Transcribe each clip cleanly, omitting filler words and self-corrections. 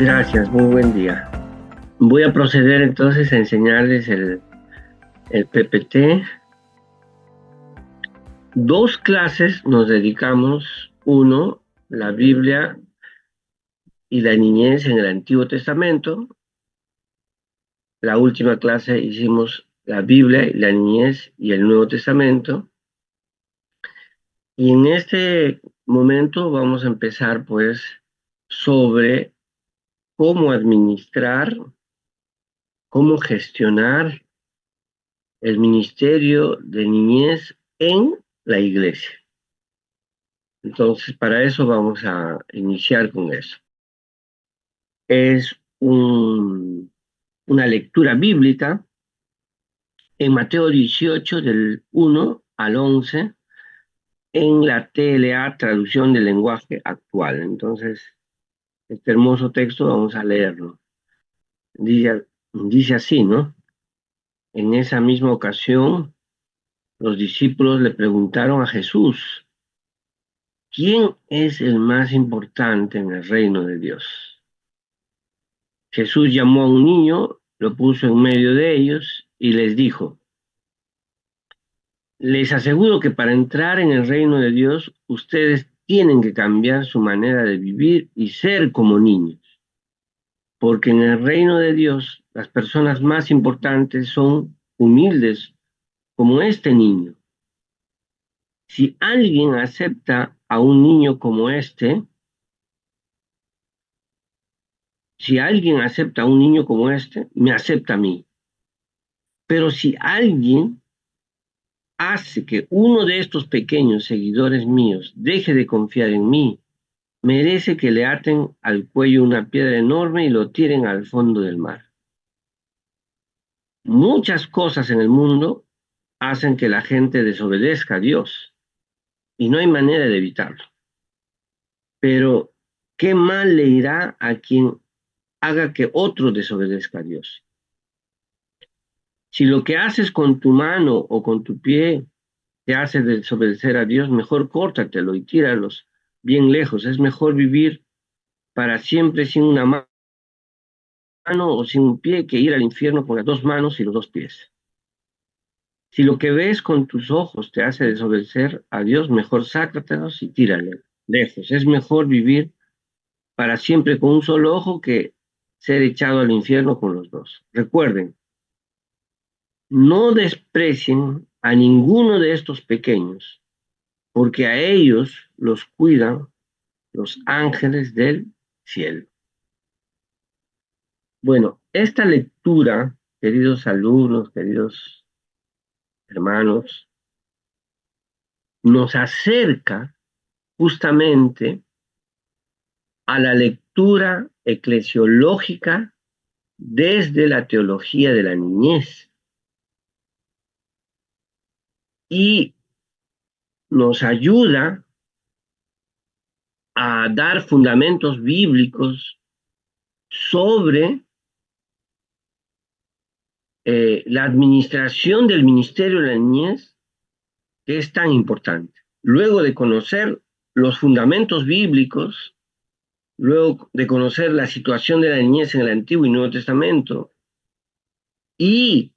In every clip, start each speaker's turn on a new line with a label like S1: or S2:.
S1: Gracias, muy buen día. Voy a proceder entonces a enseñarles el PPT. Dos clases nos dedicamos. Uno, la Biblia y la niñez en el Antiguo Testamento. La última clase hicimos la Biblia y la niñez y el Nuevo Testamento. Y en este momento vamos a empezar pues sobre cómo administrar, cómo gestionar el ministerio de niñez en la iglesia. Entonces, para eso vamos a iniciar con eso. Es una lectura bíblica en Mateo 18, del 1 al 11, en la TLA, traducción del lenguaje actual. Entonces, este hermoso texto vamos a leerlo. Dice así, ¿no? En esa misma ocasión, los discípulos le preguntaron a Jesús: ¿quién es el más importante en el reino de Dios? Jesús llamó a un niño, lo puso en medio de ellos y les dijo: les aseguro que para entrar en el reino de Dios, ustedes tienen que cambiar su manera de vivir y ser como niños. Porque en el reino de Dios, las personas más importantes son humildes, como este niño. Si alguien acepta a un niño como este, Si alguien acepta a un niño como este, me acepta a mí. Pero si alguien hace que uno de estos pequeños seguidores míos deje de confiar en mí, merece que le aten al cuello una piedra enorme y lo tiren al fondo del mar. Muchas cosas en el mundo hacen que la gente desobedezca a Dios y no hay manera de evitarlo. Pero, ¿qué mal le irá a quien haga que otro desobedezca a Dios? Si lo que haces con tu mano o con tu pie te hace desobedecer a Dios, mejor córtatelo y tíralos bien lejos. Es mejor vivir para siempre sin una mano o sin un pie que ir al infierno con las dos manos y los dos pies. Si lo que ves con tus ojos te hace desobedecer a Dios, mejor sácatelos y tíralo lejos. Es mejor vivir para siempre con un solo ojo que ser echado al infierno con los dos. Recuerden, no desprecien a ninguno de estos pequeños, porque a ellos los cuidan los ángeles del cielo. Bueno, esta lectura, queridos alumnos, queridos hermanos, nos acerca justamente a la lectura eclesiológica desde la teología de la niñez y nos ayuda a dar fundamentos bíblicos sobre la administración del ministerio de la niñez, que es tan importante. Luego de conocer los fundamentos bíblicos, luego de conocer la situación de la niñez en el Antiguo y Nuevo Testamento y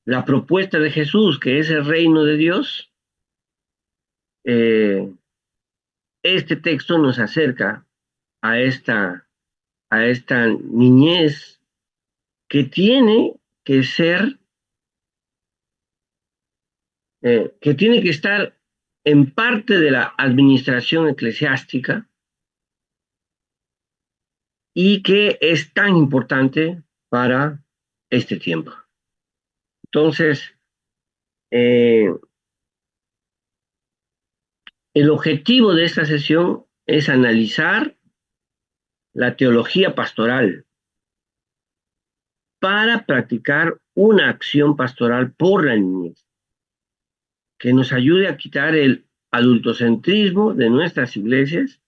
S1: la propuesta de Jesús, que es el reino de Dios, eh, este texto nos acerca a esta niñez que tiene que ser, que tiene que estar en parte de la administración eclesiástica y que es tan importante para este tiempo. Entonces, eh, el objetivo de esta sesión es analizar la teología pastoral para practicar una acción pastoral por la niñez, que nos ayude a quitar el adultocentrismo de nuestras iglesias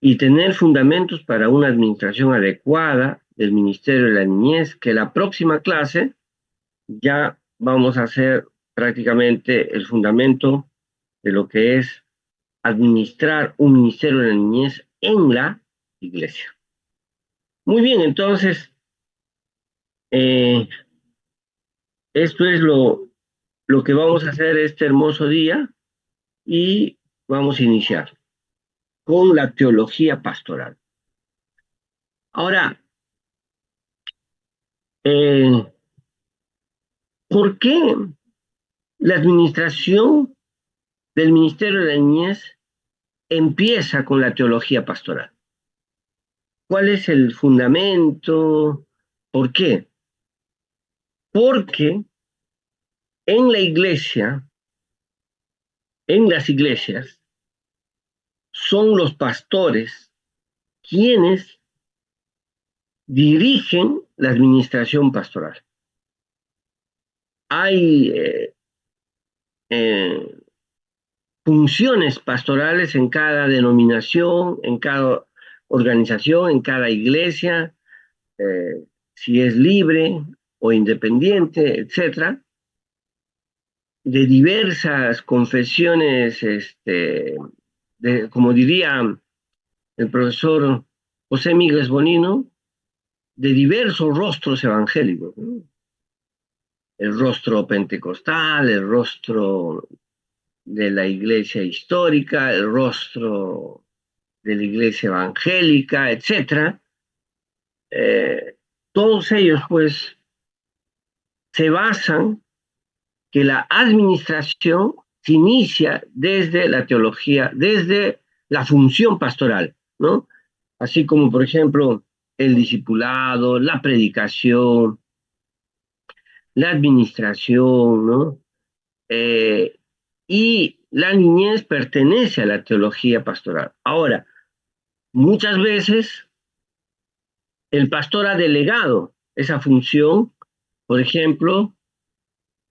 S1: y tener fundamentos para una administración adecuada del ministerio de la niñez, que la próxima clase ya vamos a hacer prácticamente el fundamento de lo que es administrar un ministerio de la niñez en la iglesia. Muy bien, entonces, eh, esto es lo que vamos a hacer este hermoso día y vamos a iniciar con la teología pastoral. Ahora, eh, ¿por qué la administración del Ministerio de la Niñez empieza con la teología pastoral? ¿Cuál es el fundamento? ¿Por qué? Porque en la iglesia, en las iglesias, son los pastores quienes dirigen la administración pastoral. Hay eh, funciones pastorales en cada denominación, en cada organización, en cada iglesia, si es libre o independiente, etcétera, de diversas confesiones, como diría el profesor José Miguel Bonino, de diversos rostros evangélicos, ¿no? El rostro pentecostal, el rostro de la iglesia histórica, el rostro de la iglesia evangélica, etcétera. Todos ellos, pues, se basan que la administración se inicia desde la teología, desde la función pastoral, ¿no? Así como, por ejemplo, el discipulado, la predicación, la administración, ¿no? Eh, y la niñez pertenece a la teología pastoral. Ahora, muchas veces el pastor ha delegado esa función, por ejemplo,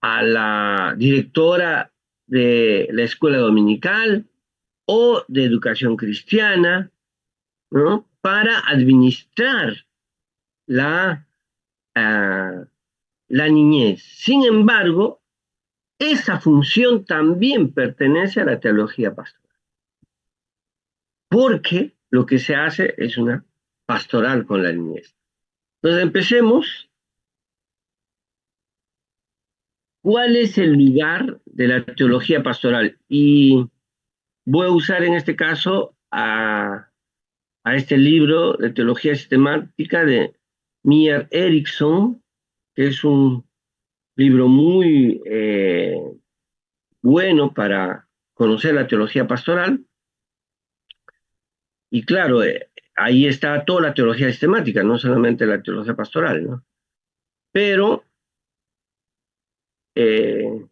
S1: a la directora de la escuela dominical o de educación cristiana, ¿no? Para administrar la, uh, la niñez. Sin embargo, esa función también pertenece a la teología pastoral, porque lo que se hace es una pastoral con la niñez. Entonces empecemos. ¿Cuál es el lugar de la teología pastoral? Y voy a usar en este caso a este libro de teología sistemática de Mia Erickson, que es un libro muy bueno para conocer la teología pastoral. Y claro, ahí está toda la teología sistemática, no solamente la teología pastoral, ¿no? Pero eh,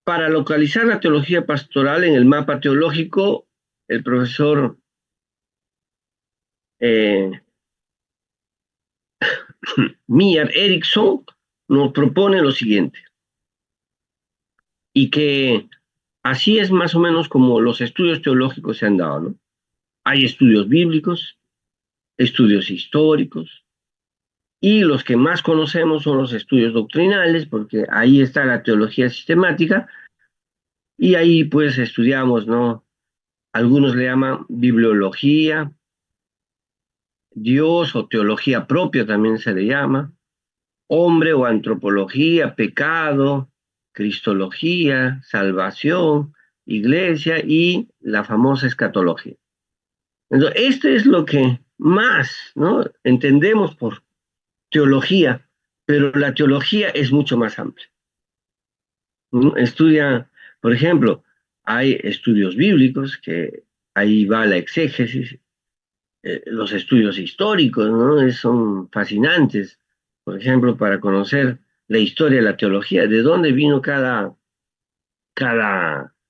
S1: para localizar la teología pastoral en el mapa teológico, el profesor eh, Mia Erickson nos propone lo siguiente, y que así es más o menos como los estudios teológicos se han dado, ¿no? Hay estudios bíblicos, estudios históricos, y los que más conocemos son los estudios doctrinales, porque ahí está la teología sistemática, y ahí pues estudiamos, ¿no? Algunos le llaman bibliología, Dios o teología propia también se le llama, hombre o antropología, pecado, cristología, salvación, iglesia y la famosa escatología. Entonces, esto es lo que más, ¿no? Entendemos por teología, pero la teología es mucho más amplia, ¿no? Estudia, por ejemplo, hay estudios bíblicos, que ahí va la exégesis, los estudios históricos, ¿no? Son fascinantes, por ejemplo, para conocer la historia de la teología, de dónde vino cada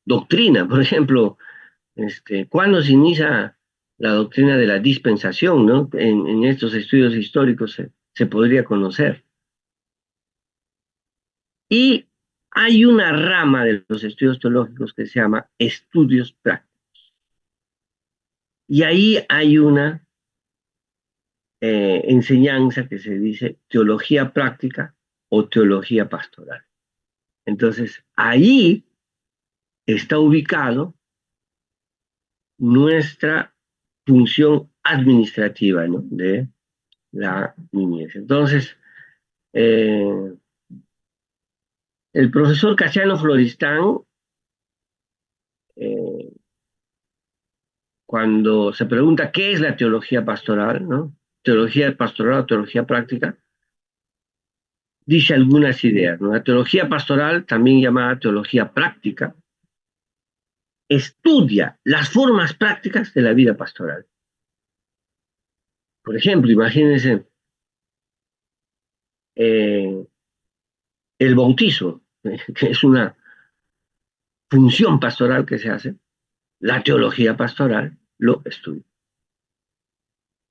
S1: doctrina. Por ejemplo, cuándo se inicia la doctrina de la dispensación, ¿no? En estos estudios históricos se podría conocer. Y hay una rama de los estudios teológicos que se llama estudios prácticos. Y ahí hay una enseñanza que se dice teología práctica o teología pastoral. Entonces, ahí está ubicado nuestra función administrativa, ¿no? De la niñez. Entonces, el profesor Casiano Floristán, eh, cuando se pregunta qué es la teología pastoral, ¿no? Teología pastoral o teología práctica, dice algunas ideas, ¿no? La teología pastoral, también llamada teología práctica, estudia las formas prácticas de la vida pastoral. Por ejemplo, imagínense eh, el bautismo, que es una función pastoral que se hace, la teología pastoral lo estudia.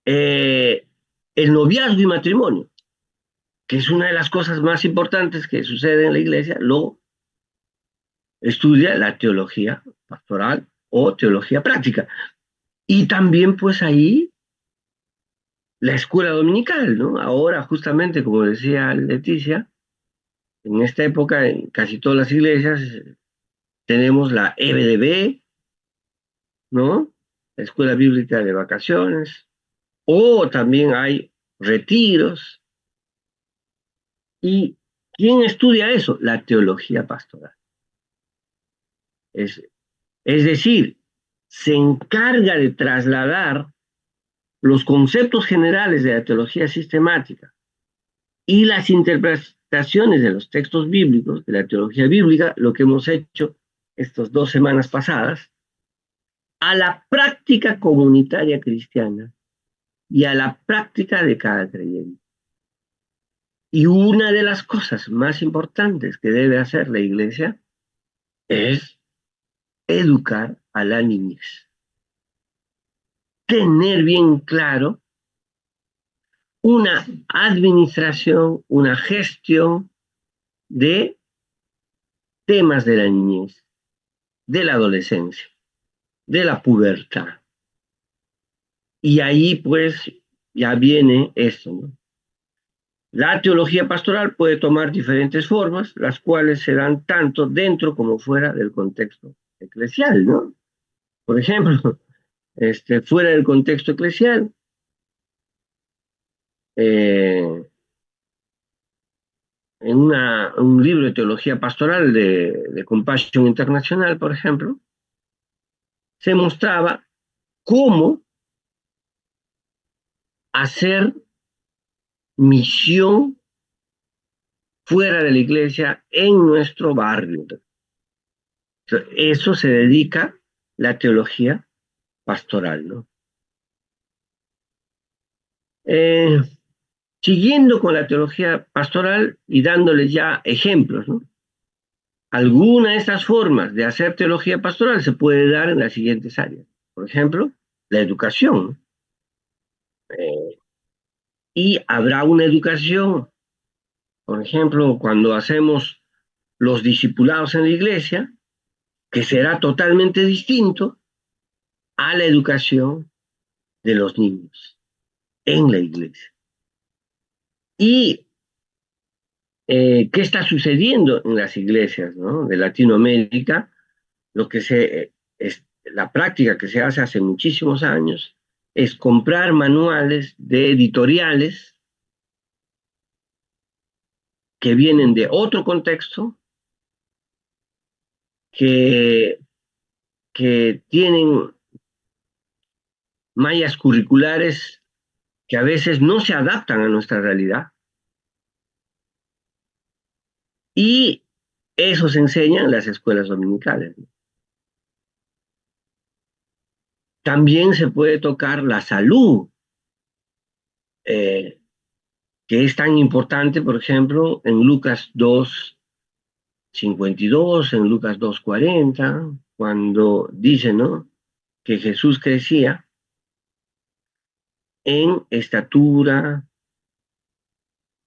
S1: Eh, el noviazgo y matrimonio, que es una de las cosas más importantes que sucede en la iglesia, lo estudia la teología pastoral o teología práctica. Y también pues ahí la escuela dominical, ¿no? Ahora justamente, como decía Leticia, en esta época en casi todas las iglesias tenemos la EBDB, ¿no? La Escuela Bíblica de Vacaciones, o también hay retiros. ¿Y quién estudia eso? La teología pastoral. Es, es decir, se encarga de trasladar los conceptos generales de la teología sistemática y las interpretaciones de los textos bíblicos, de la teología bíblica, lo que hemos hecho estas 2 semanas pasadas, a la práctica comunitaria cristiana y a la práctica de cada creyente. Y una de las cosas más importantes que debe hacer la iglesia es educar a la niñez. Tener bien claro una administración, una gestión de temas de la niñez, de la adolescencia, de la pubertad. Y ahí pues ya viene esto, ¿no? La teología pastoral puede tomar diferentes formas, las cuales se dan tanto dentro como fuera del contexto eclesial, ¿no? Por ejemplo, fuera del contexto eclesial, eh, en un libro de teología pastoral de Compassion Internacional, por ejemplo, se mostraba cómo hacer misión fuera de la iglesia en nuestro barrio. Eso se dedica la teología pastoral, ¿no? Eh, Siguiendo con la teología pastoral y dándoles ya ejemplos, ¿no? Alguna de estas formas de hacer teología pastoral se puede dar en las siguientes áreas. Por ejemplo, la educación. Eh, y habrá una educación, por ejemplo, cuando hacemos los discipulados en la iglesia, que será totalmente distinto a la educación de los niños en la iglesia. Y qué está sucediendo en las iglesias, ¿no? De Latinoamérica, lo que es la práctica que se hace muchísimos años es comprar manuales de editoriales que vienen de otro contexto, que, que tienen mallas curriculares que a veces no se adaptan a nuestra realidad, y eso se enseña en las escuelas dominicales. También se puede tocar la salud, eh, que es tan importante, por ejemplo, en Lucas 2:52, en Lucas 2:40, cuando dice, ¿no?, que Jesús crecía en estatura,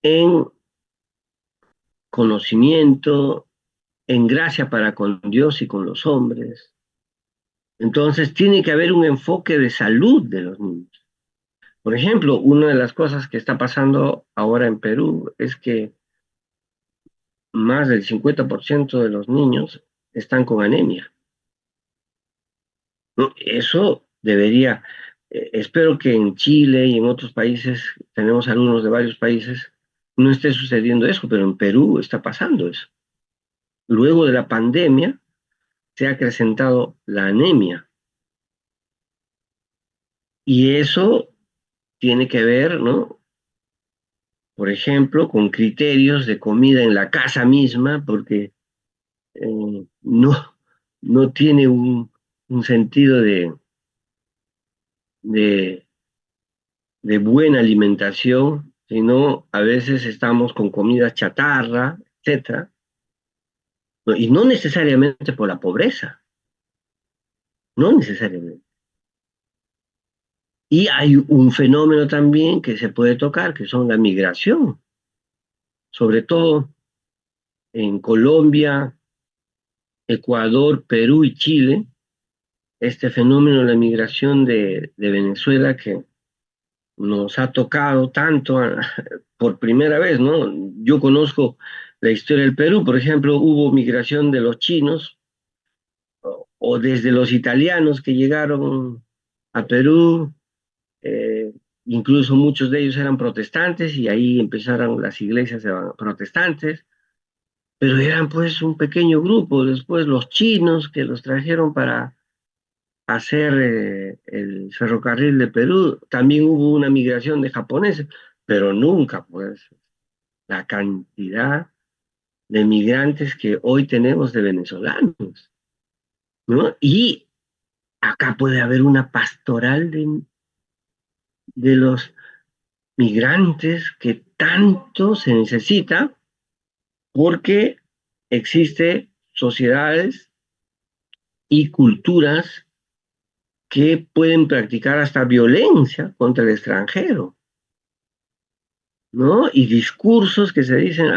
S1: en conocimiento, en gracia para con Dios y con los hombres. Entonces tiene que haber un enfoque de salud de los niños. Por ejemplo, una de las cosas que está pasando ahora en Perú es que más del 50% de los niños están con anemia, ¿no? Eso debería, espero que en Chile y en otros países, tenemos alumnos de varios países, no esté sucediendo eso, pero en Perú está pasando eso. Luego de la pandemia se ha acrecentado la anemia y eso tiene que ver, ¿no? Por ejemplo, con criterios de comida en la casa misma, porque no, no tiene un sentido de, de buena alimentación, sino a veces estamos con comida chatarra, etcétera, ¿no? Y no necesariamente por la pobreza, no necesariamente. Y hay un fenómeno también que se puede tocar, que son la migración, sobre todo en Colombia, Ecuador, Perú y Chile, este fenómeno de la migración de Venezuela que nos ha tocado tanto por primera vez, ¿no? Yo conozco la historia del Perú, por ejemplo, hubo migración de los chinos o desde los italianos que llegaron a Perú, eh, incluso muchos de ellos eran protestantes y ahí empezaron las iglesias protestantes, pero eran pues un pequeño grupo, después los chinos que los trajeron para hacer el ferrocarril de Perú, también hubo una migración de japoneses, pero nunca pues la cantidad de migrantes que hoy tenemos de venezolanos, ¿no? Y acá puede haber una pastoral de los migrantes que tanto se necesita porque existe sociedades y culturas que pueden practicar hasta violencia contra el extranjero, ¿no? Y discursos que se dicen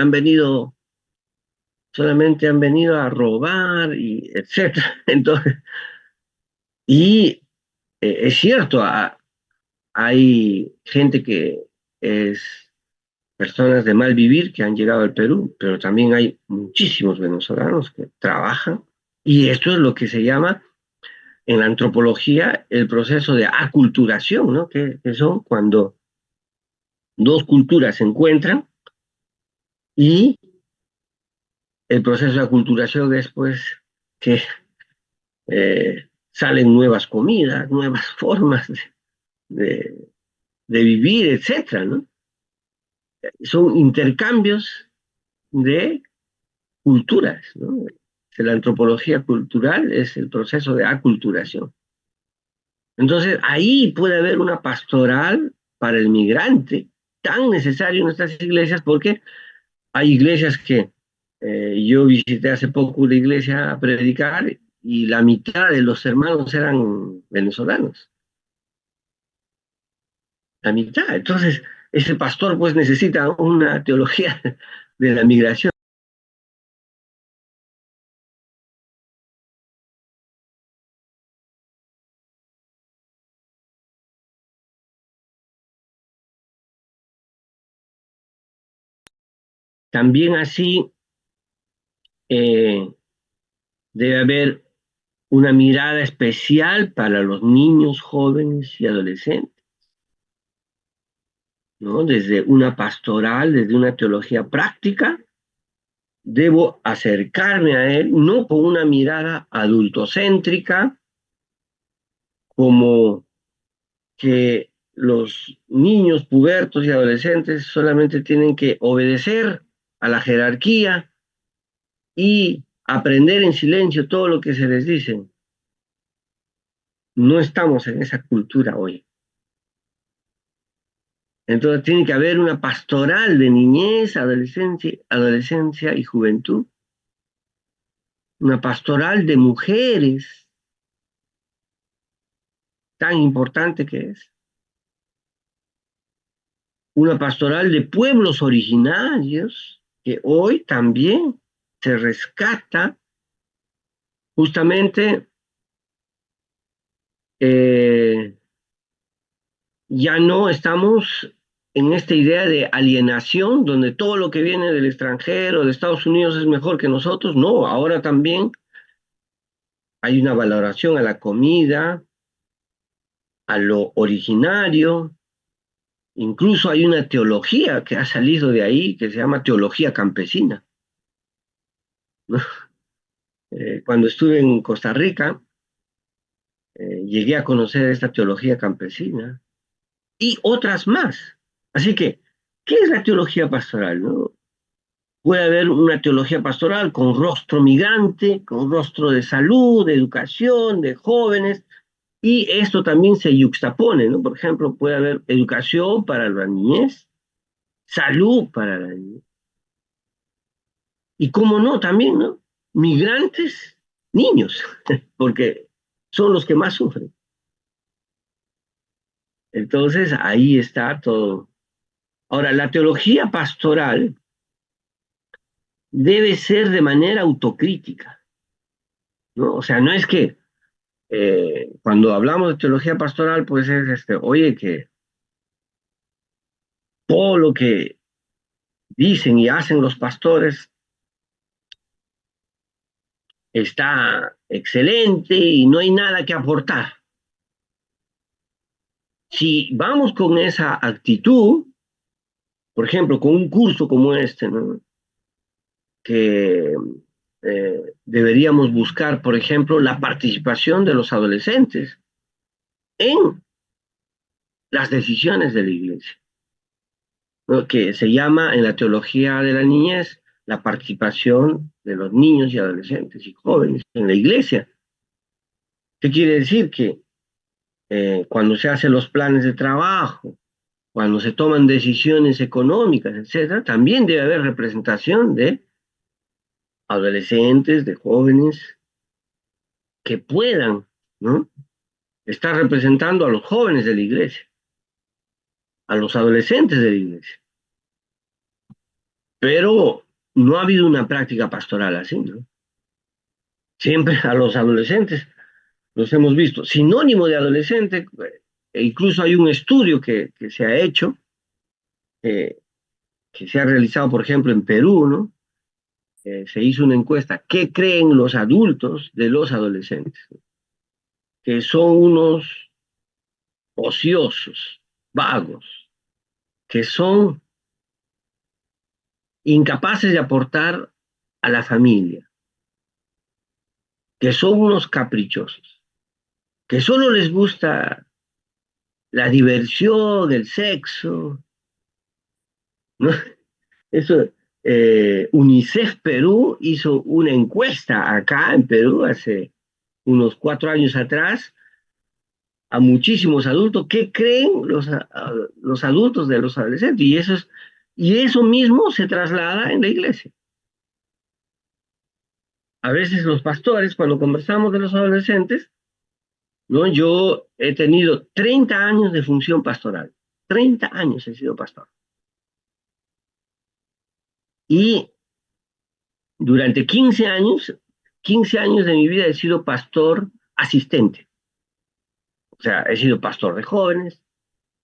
S1: solamente han venido a robar y etcétera. Entonces, y es cierto, hay gente que es personas de mal vivir que han llegado al Perú, pero también hay muchísimos venezolanos que trabajan y esto es lo que se llama en la antropología el proceso de aculturación, ¿no? Que son cuando dos culturas se encuentran y el proceso de aculturación es pues que salen nuevas comidas, nuevas formas de, de vivir, etcétera, ¿no? Son intercambios de culturas, ¿no? La antropología cultural es el proceso de aculturación. Entonces, ahí puede haber una pastoral para el migrante, tan necesario en nuestras iglesias, porque hay iglesias que yo visité hace poco una iglesia a predicar y la mitad de los hermanos eran venezolanos, la mitad. Entonces, ese pastor pues necesita una teología de la migración. También así eh, debe haber una mirada especial para los niños, jóvenes y adolescentes, ¿no? Desde una pastoral, desde una teología práctica, debo acercarme a él, no con una mirada adultocéntrica, como que los niños pubertos y adolescentes solamente tienen que obedecer a la jerarquía y aprender en silencio todo lo que se les dice. No estamos en esa cultura hoy. Entonces tiene que haber una pastoral de niñez, adolescencia y juventud, una pastoral de mujeres, tan importante que es, una pastoral de pueblos originarios, que hoy también se rescata justamente, eh, ya no estamos en esta idea de alienación, donde todo lo que viene del extranjero, de Estados Unidos, es mejor que nosotros. No, ahora también hay una valoración a la comida, a lo originario. Incluso hay una teología que ha salido de ahí que se llama teología campesina, ¿no? Cuando estuve en Costa Rica, llegué a conocer esta teología campesina y otras más. Así que, ¿qué es la teología pastoral, no? Puede haber una teología pastoral con rostro migrante, con rostro de salud, de educación, de jóvenes, y esto también se yuxtapone, ¿no? Por ejemplo, puede haber educación para la niñez, salud para la niñez, y cómo no, también, ¿no? Migrantes, niños, porque son los que más sufren. Entonces, ahí está todo. Ahora, la teología pastoral debe ser de manera autocrítica, ¿no? O sea, no es que cuando hablamos de teología pastoral, pues es oye, que todo lo que dicen y hacen los pastores está excelente y no hay nada que aportar. Si vamos con esa actitud, por ejemplo, con un curso como este, ¿no? Que deberíamos buscar, por ejemplo, la participación de los adolescentes en las decisiones de la iglesia, ¿no? Que se llama en la teología de la niñez la participación de los niños y adolescentes y jóvenes en la iglesia. ¿Qué quiere decir? Que cuando se hacen los planes de trabajo, cuando se toman decisiones económicas, etcétera, también debe haber representación de adolescentes, de jóvenes que puedan, ¿no? Estar representando a los jóvenes de la iglesia, a los adolescentes de la iglesia. Pero no ha habido una práctica pastoral así, ¿no? Siempre a los adolescentes los hemos visto sinónimo de adolescente, e incluso hay un estudio que se ha hecho, eh, que se ha realizado, por ejemplo, en Perú, ¿no? Se hizo una encuesta, ¿qué creen los adultos de los adolescentes? Que son unos ociosos, vagos, que son incapaces de aportar a la familia, que son unos caprichosos, que solo les gusta la diversión, el sexo, ¿no? Eso, UNICEF Perú hizo una encuesta acá en Perú hace unos 4 años atrás a muchísimos adultos, ¿qué creen los adultos de los adolescentes? Y eso mismo se traslada en la iglesia. A veces los pastores, cuando conversamos de los adolescentes, ¿no? Yo he tenido 30 años de función pastoral, 30 años he sido pastor. Y durante 15 años de mi vida he sido pastor asistente. O sea, he sido pastor de jóvenes,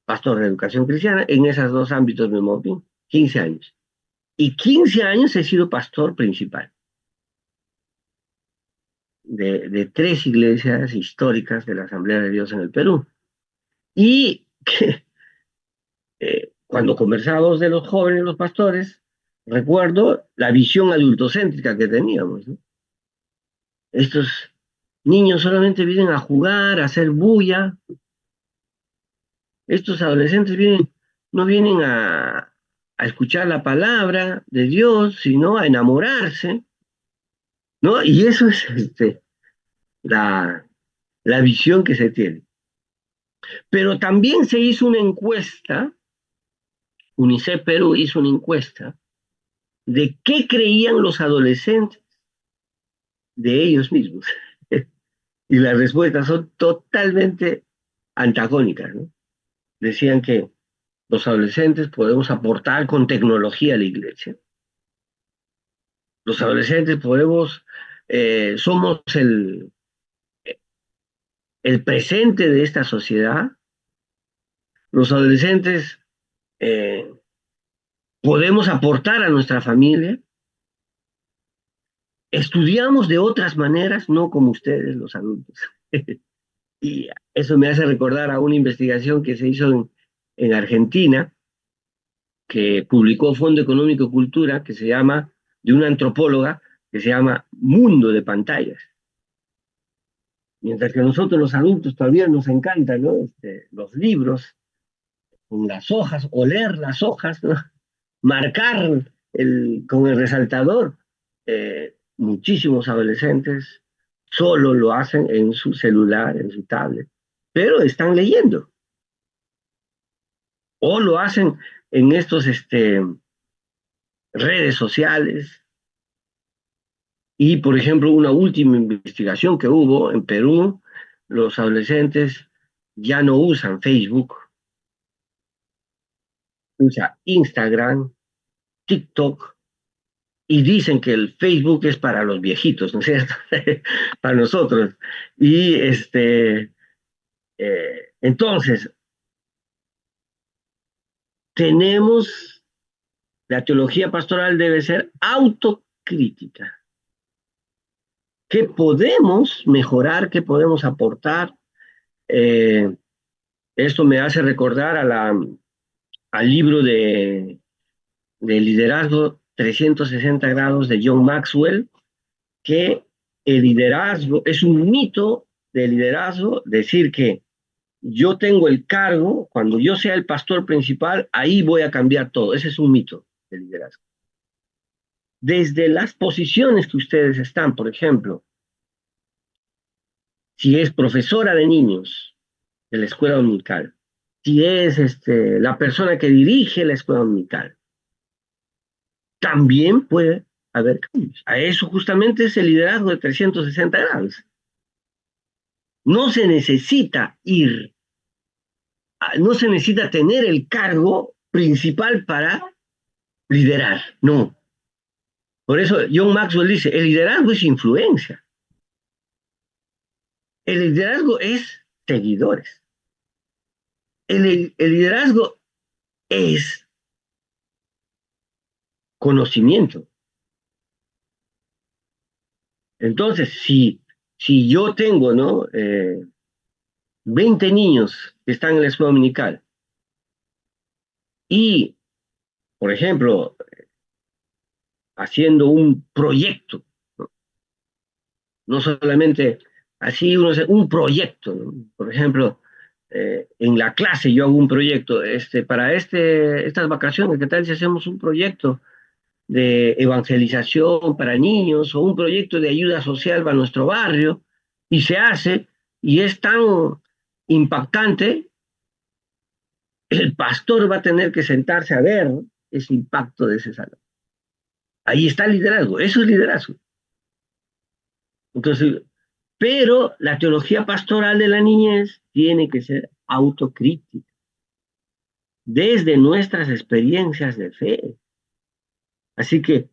S1: pastor de educación cristiana, en esos dos ámbitos me moví, 15 años. Y 15 años he sido pastor principal de tres iglesias históricas de la Asamblea de Dios en el Perú. Y que, cuando conversábamos de los jóvenes, los pastores, recuerdo la visión adultocéntrica que teníamos, ¿no? Estos niños solamente vienen a jugar, a hacer bulla. Estos adolescentes no vienen a escuchar la palabra de Dios, sino a enamorarse, ¿no? Y eso es la, la visión que se tiene. Pero también se hizo una encuesta, UNICEF Perú hizo una encuesta de qué creían los adolescentes de ellos mismos. Y las respuestas son totalmente antagónicas, ¿no? Decían que los adolescentes podemos aportar con tecnología a la iglesia. Los adolescentes somos el presente de esta sociedad. Los adolescentes eh, podemos aportar a nuestra familia. Estudiamos de otras maneras, no como ustedes, los adultos. Y eso me hace recordar a una investigación que se hizo en Argentina, que publicó Fondo Económico Cultura, que se llama, de una antropóloga, que se llama Mundo de Pantallas. Mientras que a nosotros los adultos todavía nos encantan, ¿no? Los libros, con las hojas, oler las hojas, ¿no? Marcar con el resaltador. Muchísimos adolescentes solo lo hacen en su celular, en su tablet, pero están leyendo. O lo hacen en estos redes sociales. Y, por ejemplo, una última investigación que hubo en Perú, los adolescentes ya no usan Facebook, usan Instagram, TikTok, y dicen que el Facebook es para los viejitos, ¿no es cierto? Para nosotros. Y entonces, tenemos, la teología pastoral debe ser autocrítica. ¿Qué podemos mejorar? ¿Qué podemos aportar? Eh, Esto me hace recordar al libro de liderazgo 360 grados de John Maxwell, que el liderazgo es un mito de liderazgo, decir que yo tengo el cargo, cuando yo sea el pastor principal, ahí voy a cambiar todo. Ese es un mito de liderazgo. Desde las posiciones que ustedes están, por ejemplo, si es profesora de niños de la escuela dominical, si es la persona que dirige la escuela dominical, también puede haber cambios. A eso justamente es el liderazgo de 360 grados. No se necesita ir, no se necesita tener el cargo principal para liderar, no. Por eso John Maxwell dice, el liderazgo es influencia, el liderazgo es seguidores, el liderazgo es conocimiento. Entonces, si yo tengo, ¿no? 20 niños que están en la escuela dominical y, por ejemplo, haciendo un proyecto, no, no solamente así, un proyecto, ¿no? Por ejemplo, en la clase yo hago un proyecto, para estas vacaciones, ¿qué tal si hacemos un proyecto de evangelización para niños o un proyecto de ayuda social para nuestro barrio? Y se hace, y es tan impactante, el pastor va a tener que sentarse a ver, ¿no?, ese impacto de ese salón. Ahí está el liderazgo, eso es liderazgo. Entonces, pero la teología pastoral de la niñez tiene que ser autocrítica, desde nuestras experiencias de fe. Así que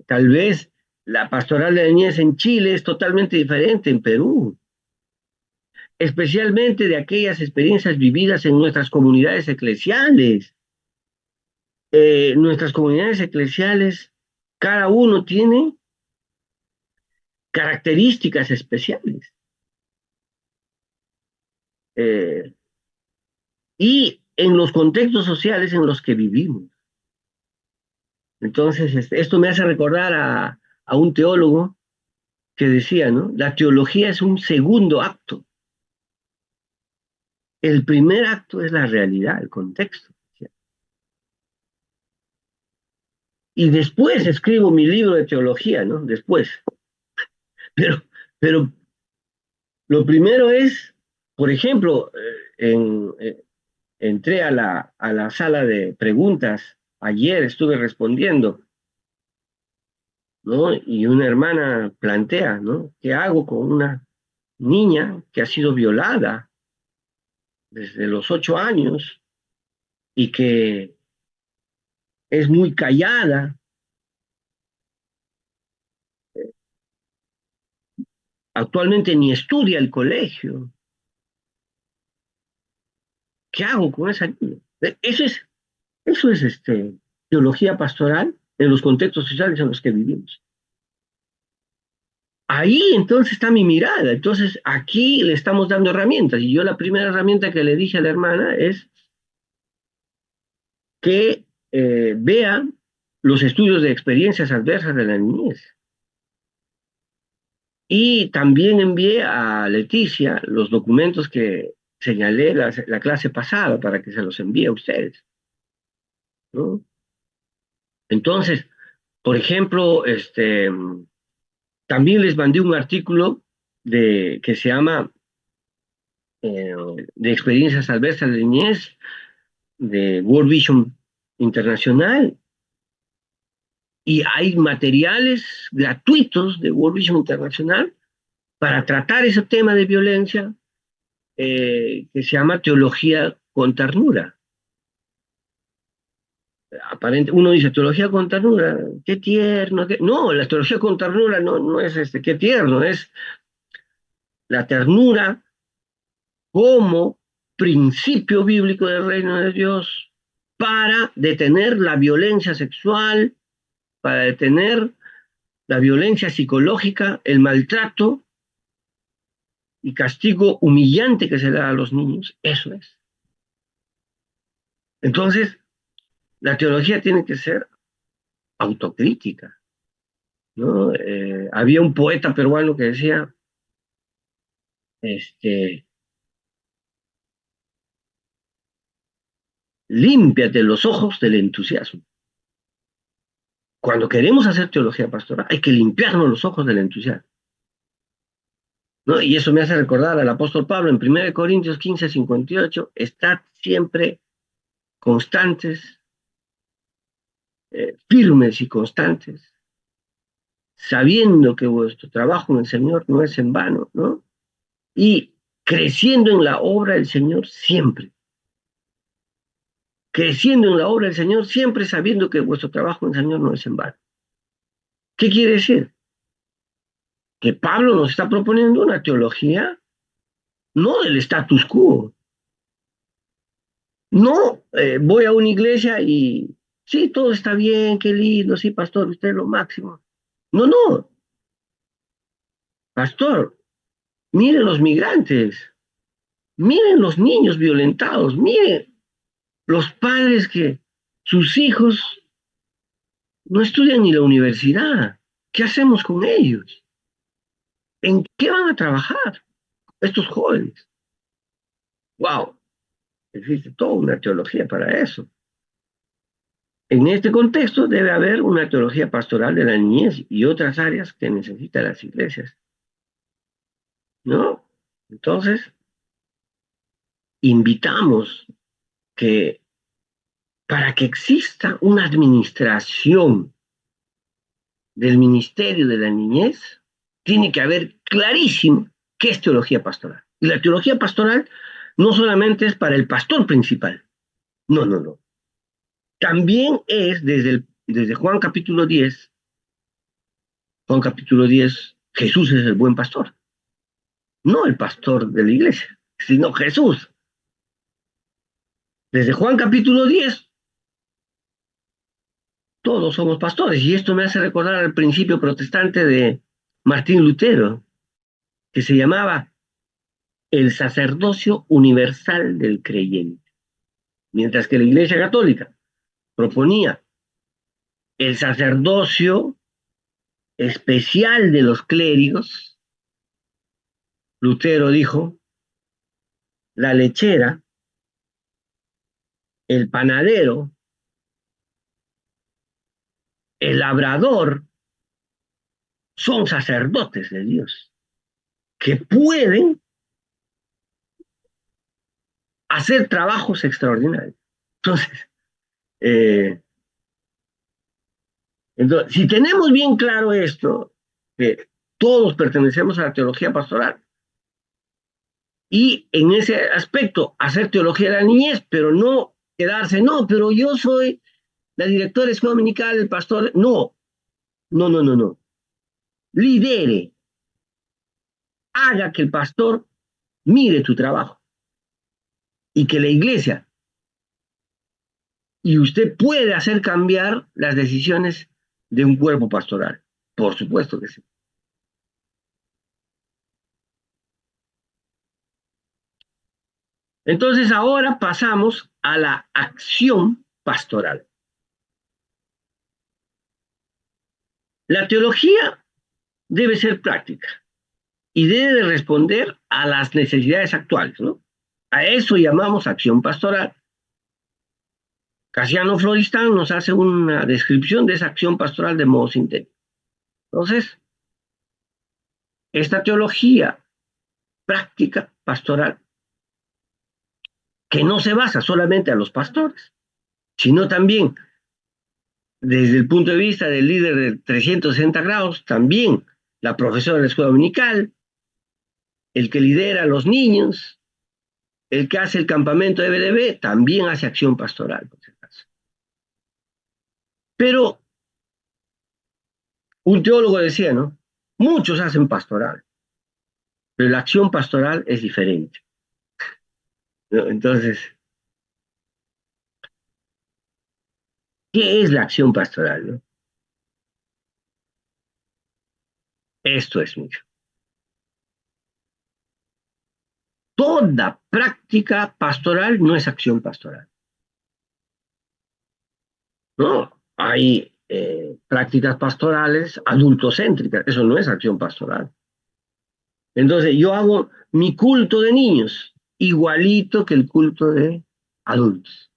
S1: tal vez la pastoral de la niñez en Chile es totalmente diferente en Perú, especialmente de aquellas experiencias vividas en nuestras comunidades eclesiales. Nuestras comunidades eclesiales, cada uno tiene características especiales. Eh, y en los contextos sociales en los que vivimos. Entonces, esto me hace recordar a un teólogo que decía, ¿no? La teología es un segundo acto. El primer acto es la realidad, el contexto. Y después escribo mi libro de teología, ¿no? Después. Pero, pero lo primero es, por ejemplo, entré a la sala de preguntas, ayer estuve respondiendo, ¿no? Y una hermana plantea, ¿no? ¿Qué hago con una niña que ha sido violada desde los 8 años y que es muy callada? Actualmente ni estudia el colegio. ¿Qué hago con esa niña? Eso es teología pastoral en los contextos sociales en los que vivimos. Ahí entonces está mi mirada. Entonces aquí le estamos dando herramientas. Y yo la primera herramienta que le dije a la hermana es que vea los estudios de experiencias adversas de la niñez. Y también envié a Leticia los documentos que señalé la clase pasada para que se los envíe a ustedes, ¿no? Entonces, por ejemplo, también les mandé un artículo que se llama eh, de experiencias adversas de niñez de World Vision Internacional, y hay materiales gratuitos de World Vision Internacional para tratar ese tema de violencia, que se llama teología con ternura. Uno dice teología con ternura, qué tierno. No, la teología con ternura no es qué tierno, es la ternura como principio bíblico del reino de Dios para detener la violencia sexual, para detener la violencia psicológica, el maltrato y castigo humillante que se da a los niños. Eso es. Entonces, la teología tiene que ser autocrítica, ¿no? Había un poeta peruano que decía, este, límpiate los ojos del entusiasmo. Cuando queremos hacer teología pastoral, hay que limpiarnos los ojos del entusiasmo, ¿no? Y eso me hace recordar al apóstol Pablo en 1 Corintios 15:58, estad siempre constantes, firmes y constantes, sabiendo que vuestro trabajo en el Señor no es en vano, ¿no? Y creciendo en la obra del Señor siempre, creciendo en la obra del Señor siempre, sabiendo que vuestro trabajo en el Señor no es en vano. ¿Qué quiere decir? Que Pablo nos está proponiendo una teología no del status quo. No, voy a una iglesia y sí, todo está bien, qué lindo, sí, pastor, usted es lo máximo. No, no, pastor, miren los migrantes, miren los niños violentados, miren los padres que sus hijos no estudian ni la universidad. ¿Qué hacemos con ellos? ¿En qué van a trabajar estos jóvenes? ¡Wow! Existe toda una teología para eso. En este contexto debe haber una teología pastoral de la niñez y otras áreas que necesitan las iglesias, ¿no? Entonces, invitamos que para que exista una administración del ministerio de la niñez, tiene que haber clarísimo qué es teología pastoral. Y la teología pastoral no solamente es para el pastor principal, no, no, no. También es desde Juan capítulo 10, Jesús es el buen pastor, no el pastor de la iglesia, sino Jesús. Desde Juan capítulo 10, todos somos pastores. Y esto me hace recordar al principio protestante de Martín Lutero, que se llamaba el sacerdocio universal del creyente. Mientras que la Iglesia Católica proponía el sacerdocio especial de los clérigos, Lutero dijo, la lechera, el panadero, el labrador, son sacerdotes de Dios, que pueden hacer trabajos extraordinarios. Entonces, eh, si tenemos bien claro esto, que todos pertenecemos a la teología pastoral, y en ese aspecto hacer teología de la niñez, pero no quedarse, no, pero yo soy la directora de escuela dominical, el pastor, no, no, no, no, no. Lidere, haga que el pastor mire tu trabajo y que la iglesia y usted puede hacer cambiar las decisiones de un cuerpo pastoral. Por supuesto que sí. Entonces ahora pasamos a la acción pastoral. La teología debe ser práctica y debe responder a las necesidades actuales, ¿no? A eso llamamos acción pastoral. Casiano Floristán nos hace una descripción de esa acción pastoral de modo sintético. Entonces, esta teología práctica pastoral, que no se basa solamente a los pastores, sino también desde el punto de vista del líder de 360 grados, también la profesora de la escuela dominical, el que lidera a los niños, el que hace el campamento de BDB, también hace acción pastoral, por si acaso. Pero un teólogo decía, ¿no? Muchos hacen pastoral, pero la acción pastoral es diferente, ¿no? Entonces, ¿qué es la acción pastoral, no? Esto es mucho. Toda práctica pastoral no es acción pastoral, ¿no? Hay prácticas pastorales adultocéntricas, eso no es acción pastoral. Entonces, yo hago mi culto de niños igualito que el culto de adultos.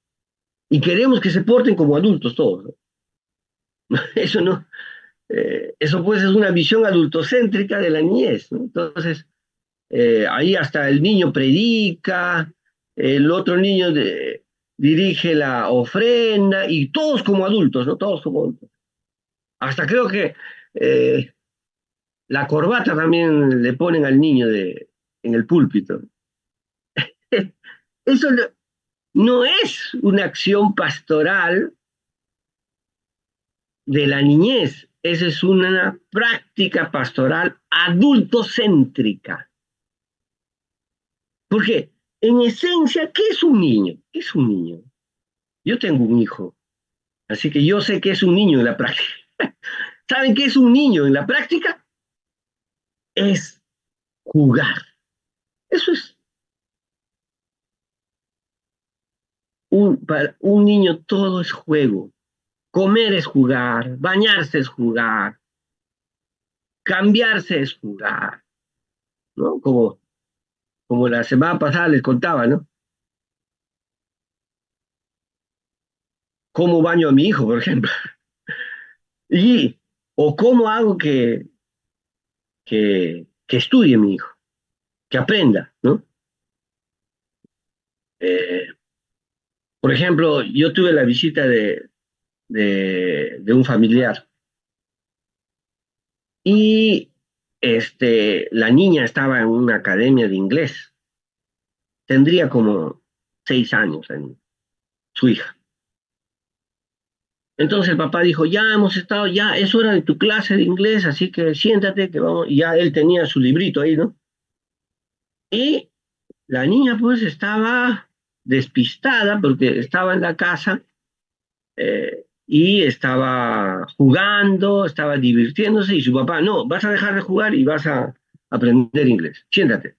S1: Y queremos que se porten como adultos todos, ¿no? Eso no, eso pues es una visión adultocéntrica de la niñez, ¿no? Entonces, ahí hasta el niño predica, el otro niño dirige la ofrenda y todos como adultos, ¿no? Todos como adultos. Hasta creo que eh, la corbata también le ponen al niño en el púlpito. Eso no es una acción pastoral de la niñez, esa es una práctica pastoral adultocéntrica. Porque en esencia, ¿qué es un niño? ¿Qué es un niño? Yo tengo un hijo, así que yo sé qué es un niño en la práctica. ¿Saben qué es un niño en la práctica? Es jugar. Eso es para un niño, todo es juego. Comer es jugar, bañarse es jugar, cambiarse es jugar, ¿no? Como la semana pasada les contaba, ¿no? Cómo baño a mi hijo, por ejemplo. Y, o cómo hago que estudie mi hijo, que aprenda, ¿no? Eh, por ejemplo, yo tuve la visita de un familiar y la niña estaba en una academia de inglés. Tendría como 6 años, su hija. Entonces el papá dijo, ya hemos estado, ya es hora de tu clase de inglés, así que siéntate, que vamos. Y ya él tenía su librito ahí, ¿no? Y la niña pues estaba despistada porque estaba en la casa y estaba jugando, estaba divirtiéndose y su papá, no, vas a dejar de jugar y vas a aprender inglés, siéntate.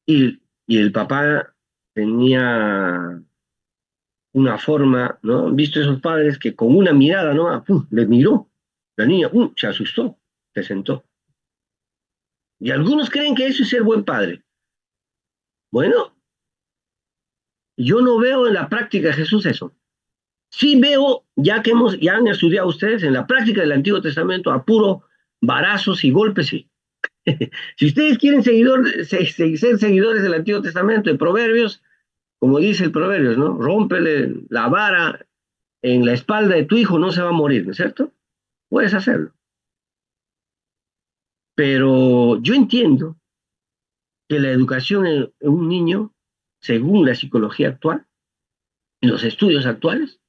S1: Y el papá tenía una forma, ¿no? ¿Han visto esos padres que con una mirada, ¿no? ¡Pum! Le miró, la niña, ¡pum! Se asustó, se sentó. Y algunos creen que eso es ser buen padre. Bueno, yo no veo en la práctica de Jesús eso. Sí veo, ya han estudiado ustedes en la práctica del Antiguo Testamento a puro varazos y golpes, sí. Si ustedes quieren ser seguidores del Antiguo Testamento, de Proverbios, como dice el Proverbios, ¿no? Rómpele la vara en la espalda de tu hijo, no se va a morir, ¿no es cierto? Puedes hacerlo. Pero yo entiendo que la educación en un niño, según la psicología actual y los estudios actuales,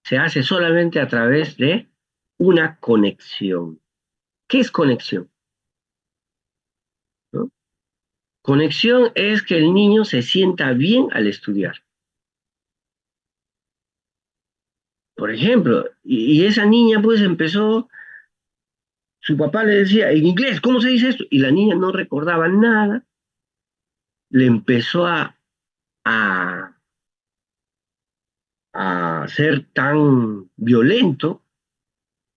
S1: se hace solamente a través de una conexión. ¿Qué es conexión? ¿No? Conexión es que el niño se sienta bien al estudiar. Por ejemplo, y esa niña pues empezó, su papá le decía en inglés, ¿cómo se dice esto? Y la niña no recordaba nada, le empezó a ser tan violento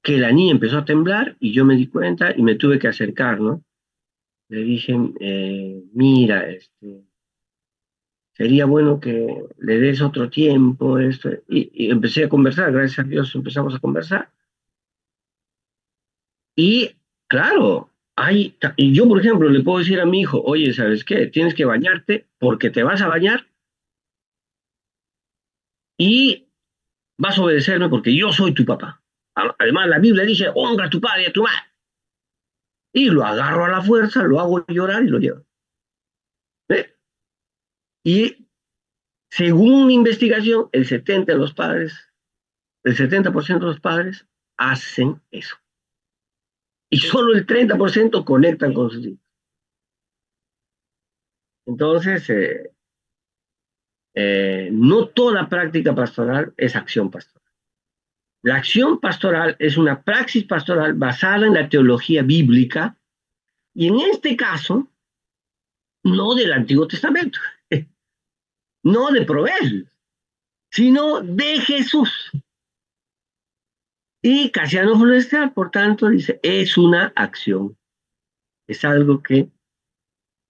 S1: que la niña empezó a temblar y yo me di cuenta y me tuve que acercar, ¿no? Le dije, mira, sería bueno que le des otro tiempo, esto, y empecé a conversar, gracias a Dios empezamos a conversar. Y claro, y yo, por ejemplo, le puedo decir a mi hijo, oye, ¿sabes qué? Tienes que bañarte porque te vas a bañar y vas a obedecerme porque yo soy tu papá. Además, la Biblia dice, honra a tu padre y a tu madre. Y lo agarro a la fuerza, lo hago llorar y lo llevo. ¿Eh? Y según una investigación, el 70% de los padres hacen eso. Y solo el 30% conectan con sus hijos. Entonces, no toda práctica pastoral es acción pastoral. La acción pastoral es una praxis pastoral basada en la teología bíblica y en este caso, no del Antiguo Testamento, no de Proverbios, sino de Jesús. Y Casiano Forestal, por tanto, dice, es una acción, es algo que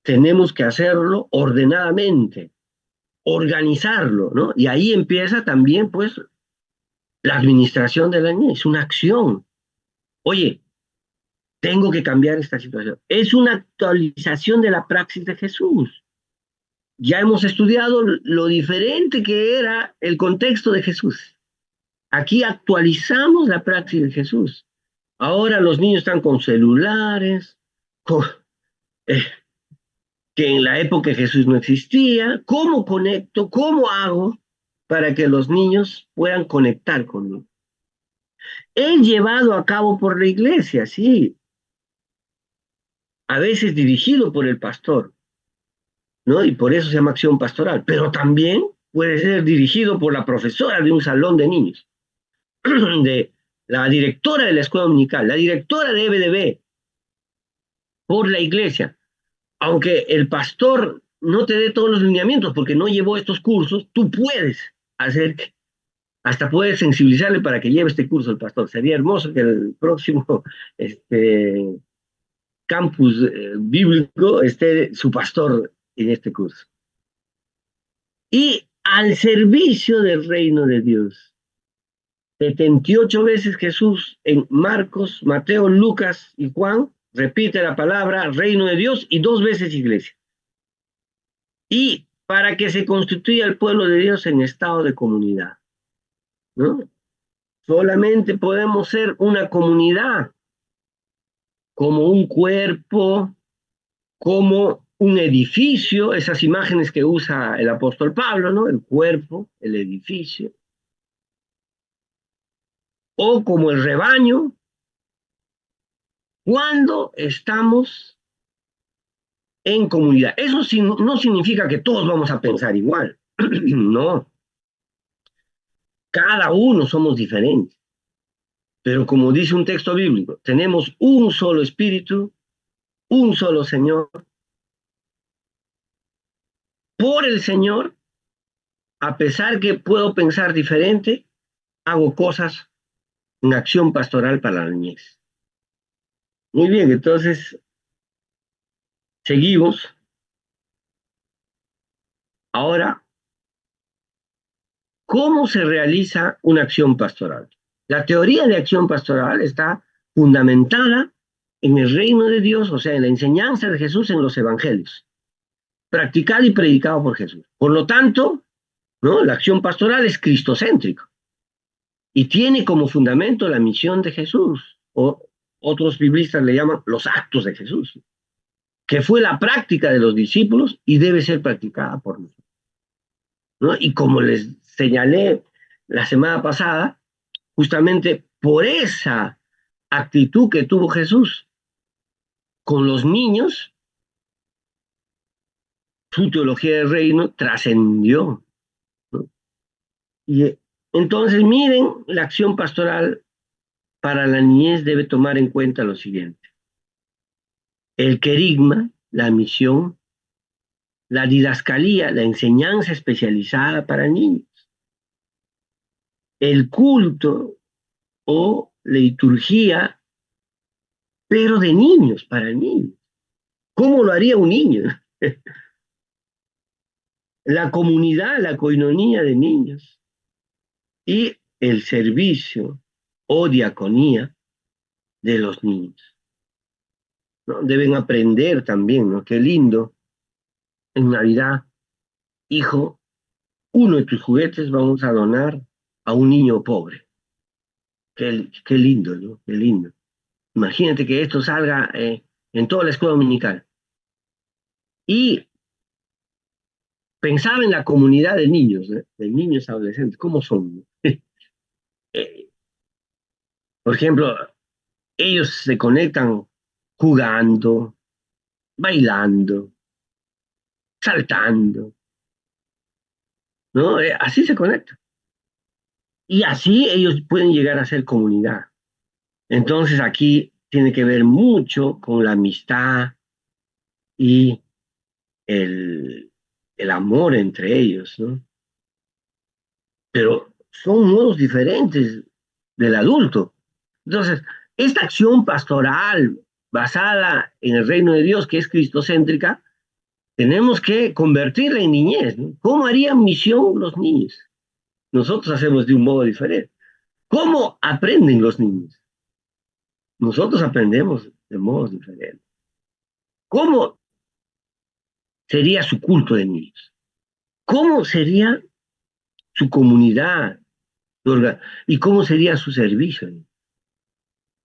S1: tenemos que hacerlo ordenadamente, organizarlo, ¿no? Y ahí empieza también, pues, la administración de la niñez, es una acción. Oye, tengo que cambiar esta situación. Es una actualización de la praxis de Jesús. Ya hemos estudiado lo diferente que era el contexto de Jesús. Aquí actualizamos la praxis de Jesús. Ahora los niños están con celulares, con, eh, que en la época de Jesús no existía. ¿Cómo conecto? ¿Cómo hago para que los niños puedan conectar conmigo? Es llevado a cabo por la iglesia, sí, a veces dirigido por el pastor, ¿no? Y por eso se llama acción pastoral, pero también puede ser dirigido por la profesora de un salón de niños, de la directora de la escuela dominical, la directora de EBDB, por la iglesia. Aunque el pastor no te dé todos los lineamientos porque no llevó estos cursos, tú puedes hacer, hasta puedes sensibilizarle para que lleve este curso el pastor. Sería hermoso que el próximo campus bíblico esté su pastor en este curso. Y al servicio del reino de Dios. 78 veces Jesús en Marcos, Mateo, Lucas y Juan repite la palabra reino de Dios y 2 veces iglesia. Y para que se constituya el pueblo de Dios en estado de comunidad, ¿no? Solamente podemos ser una comunidad como un cuerpo, como un edificio, esas imágenes que usa el apóstol Pablo, ¿no? El cuerpo, el edificio, o como el rebaño, cuando estamos en comunidad. Eso no significa que todos vamos a pensar igual, no, cada uno somos diferentes, pero como dice un texto bíblico, tenemos un solo espíritu, un solo Señor, por el Señor, a pesar que puedo pensar diferente, hago cosas en acción pastoral para la niñez. Muy bien, entonces seguimos. Ahora, ¿cómo se realiza una acción pastoral? La teoría de acción pastoral está fundamentada en el reino de Dios, o sea, en la enseñanza de Jesús en los evangelios, practicada y predicada por Jesús. Por lo tanto, ¿no? La acción pastoral es cristocéntrica y tiene como fundamento la misión de Jesús, o otros biblistas le llaman los actos de Jesús, que fue la práctica de los discípulos y debe ser practicada por nosotros, ¿no? Y como les señalé la semana pasada, justamente por esa actitud que tuvo Jesús con los niños, su teología del reino trascendió, ¿no? Y entonces miren, la acción pastoral para la niñez debe tomar en cuenta lo siguiente: el querigma, la misión, la didascalía, la enseñanza especializada para niños, el culto o liturgía, pero de niños, para niños. ¿Cómo lo haría un niño? La comunidad, la coinonía de niños y el servicio o diaconía de los niños, ¿no? Deben aprender también, ¿no? Qué lindo, en Navidad, hijo, uno de tus juguetes vamos a donar a un niño pobre. Qué lindo, ¿no? Qué lindo. Imagínate que esto salga en toda la escuela dominical. Y pensaba en la comunidad de niños, ¿eh? De niños adolescentes, ¿cómo son? Eh, por ejemplo, ellos se conectan jugando, bailando, saltando, ¿no? Así se conectan. Y así ellos pueden llegar a ser comunidad. Entonces aquí tiene que ver mucho con la amistad y el, el amor entre ellos, ¿no? Pero son modos diferentes del adulto. Entonces, esta acción pastoral basada en el reino de Dios, que es cristocéntrica, tenemos que convertirla en niñez, ¿no? ¿Cómo harían misión los niños? Nosotros hacemos de un modo diferente. ¿Cómo aprenden los niños? Nosotros aprendemos de modos diferentes. ¿Cómo sería su culto de niños? ¿Cómo sería su comunidad? ¿Y cómo sería su servicio?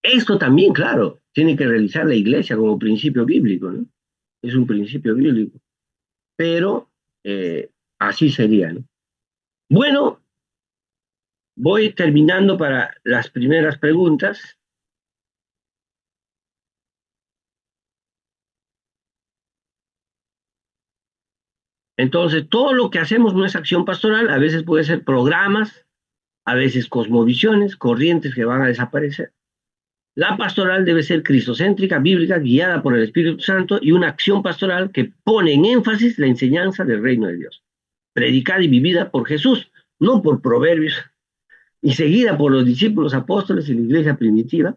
S1: Esto también, claro, tiene que realizar la iglesia como principio bíblico, ¿no? Es un principio bíblico, pero así sería, ¿no? Bueno, voy terminando para las primeras preguntas. Entonces, todo lo que hacemos no es acción pastoral, a veces puede ser programas, a veces cosmovisiones, corrientes que van a desaparecer. La pastoral debe ser cristocéntrica, bíblica, guiada por el Espíritu Santo y una acción pastoral que pone en énfasis la enseñanza del reino de Dios, predicada y vivida por Jesús, no por proverbios, y seguida por los discípulos apóstoles y la iglesia primitiva.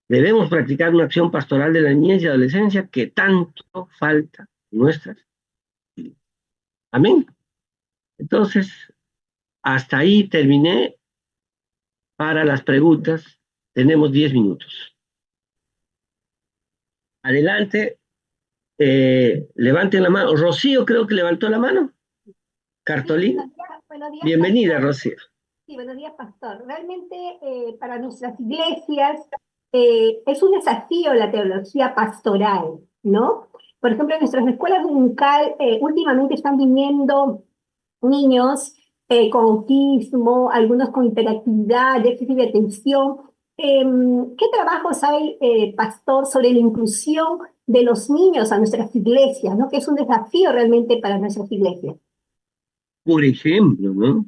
S1: Debemos practicar una acción pastoral de la niñez y adolescencia que tanto falta en nuestras vidas. Amén. Entonces, hasta ahí terminé para las preguntas. Tenemos 10 minutos. Adelante, levanten la mano. Rocío creo que levantó la mano.
S2: Sí,
S1: Cartolín.
S2: buenos días,
S1: Bienvenida,
S2: pastor.
S1: Rocío.
S2: Sí, buenos días, pastor. Realmente para nuestras iglesias es un desafío la teología pastoral, ¿no? Por ejemplo, en nuestras escuelas dominical últimamente están viniendo niños con autismo, algunos con hiperactividad, déficit de atención. ¿Qué trabajos hay, pastor, sobre la inclusión de los niños a nuestras iglesias, ¿no? Que es un desafío realmente para nuestras iglesias.
S1: Por ejemplo, ¿no?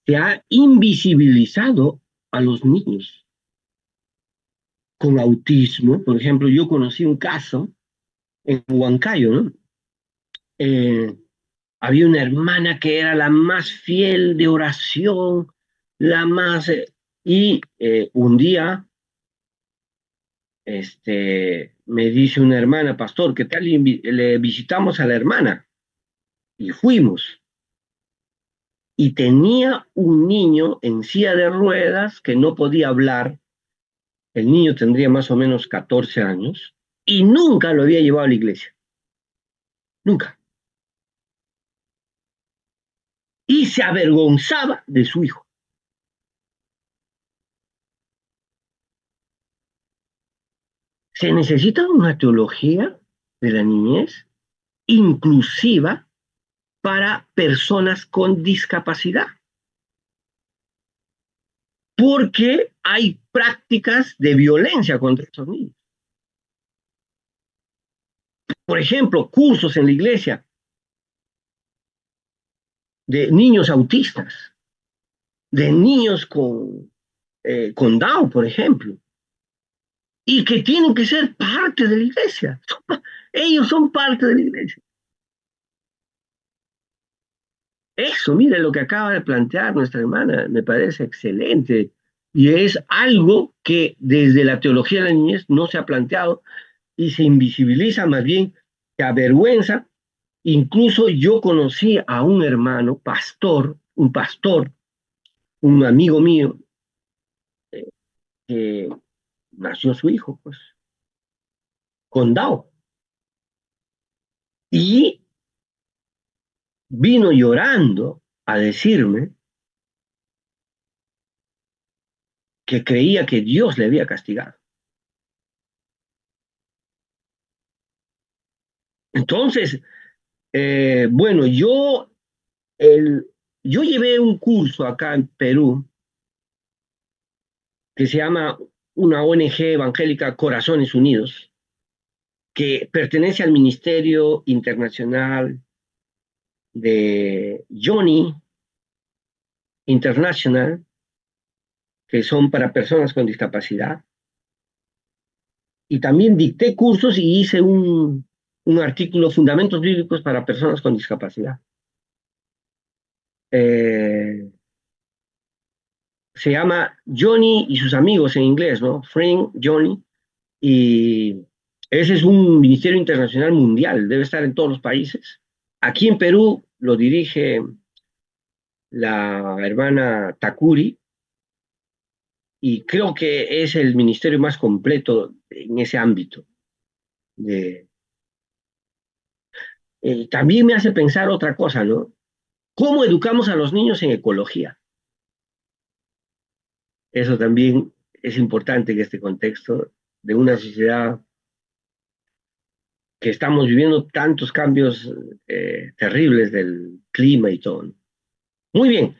S1: Se ha invisibilizado a los niños con autismo. Por ejemplo, yo conocí un caso en Huancayo, ¿no? Eh, Había una hermana que era la más fiel de oración, la más... y un día me dice una hermana, pastor, ¿qué tal? Le visitamos a la hermana y fuimos. Y tenía un niño en silla de ruedas que no podía hablar. El niño tendría más o menos 14 años y nunca lo había llevado a la iglesia. Nunca. Y se avergonzaba de su hijo. Se necesita una teología de la niñez inclusiva para personas con discapacidad, porque hay prácticas de violencia contra esos niños. Por ejemplo, cursos en la iglesia de niños autistas, de niños con Down, por ejemplo, y que tienen que ser parte de la iglesia. Ellos son parte de la iglesia. Eso, mire lo que acaba de plantear nuestra hermana, me parece excelente. Y es algo que desde la teología de la niñez no se ha planteado y se invisibiliza, más bien se avergüenza. Incluso yo conocí a un hermano, pastor, un amigo mío, que nació su hijo, pues, con Down. Y vino llorando a decirme que creía que Dios le había castigado. Entonces, bueno, el, yo llevé un curso acá en Perú que se llama una ONG evangélica Corazones Unidos, que pertenece al Ministerio Internacional de Johnny International, que son para personas con discapacidad. Y también dicté cursos y hice un artículo, Fundamentos Bíblicos para Personas con Discapacidad. Eh, Se llama Johnny y sus amigos en inglés, ¿no? Friend, Johnny. Y ese es un ministerio internacional mundial, debe estar en todos los países. Aquí en Perú lo dirige la hermana Takuri y creo que es el ministerio más completo en ese ámbito. De, También me hace pensar otra cosa, ¿no? ¿Cómo educamos a los niños en ecología? Eso también es importante en este contexto de una sociedad que estamos viviendo tantos cambios terribles del clima y todo, ¿no? Muy bien,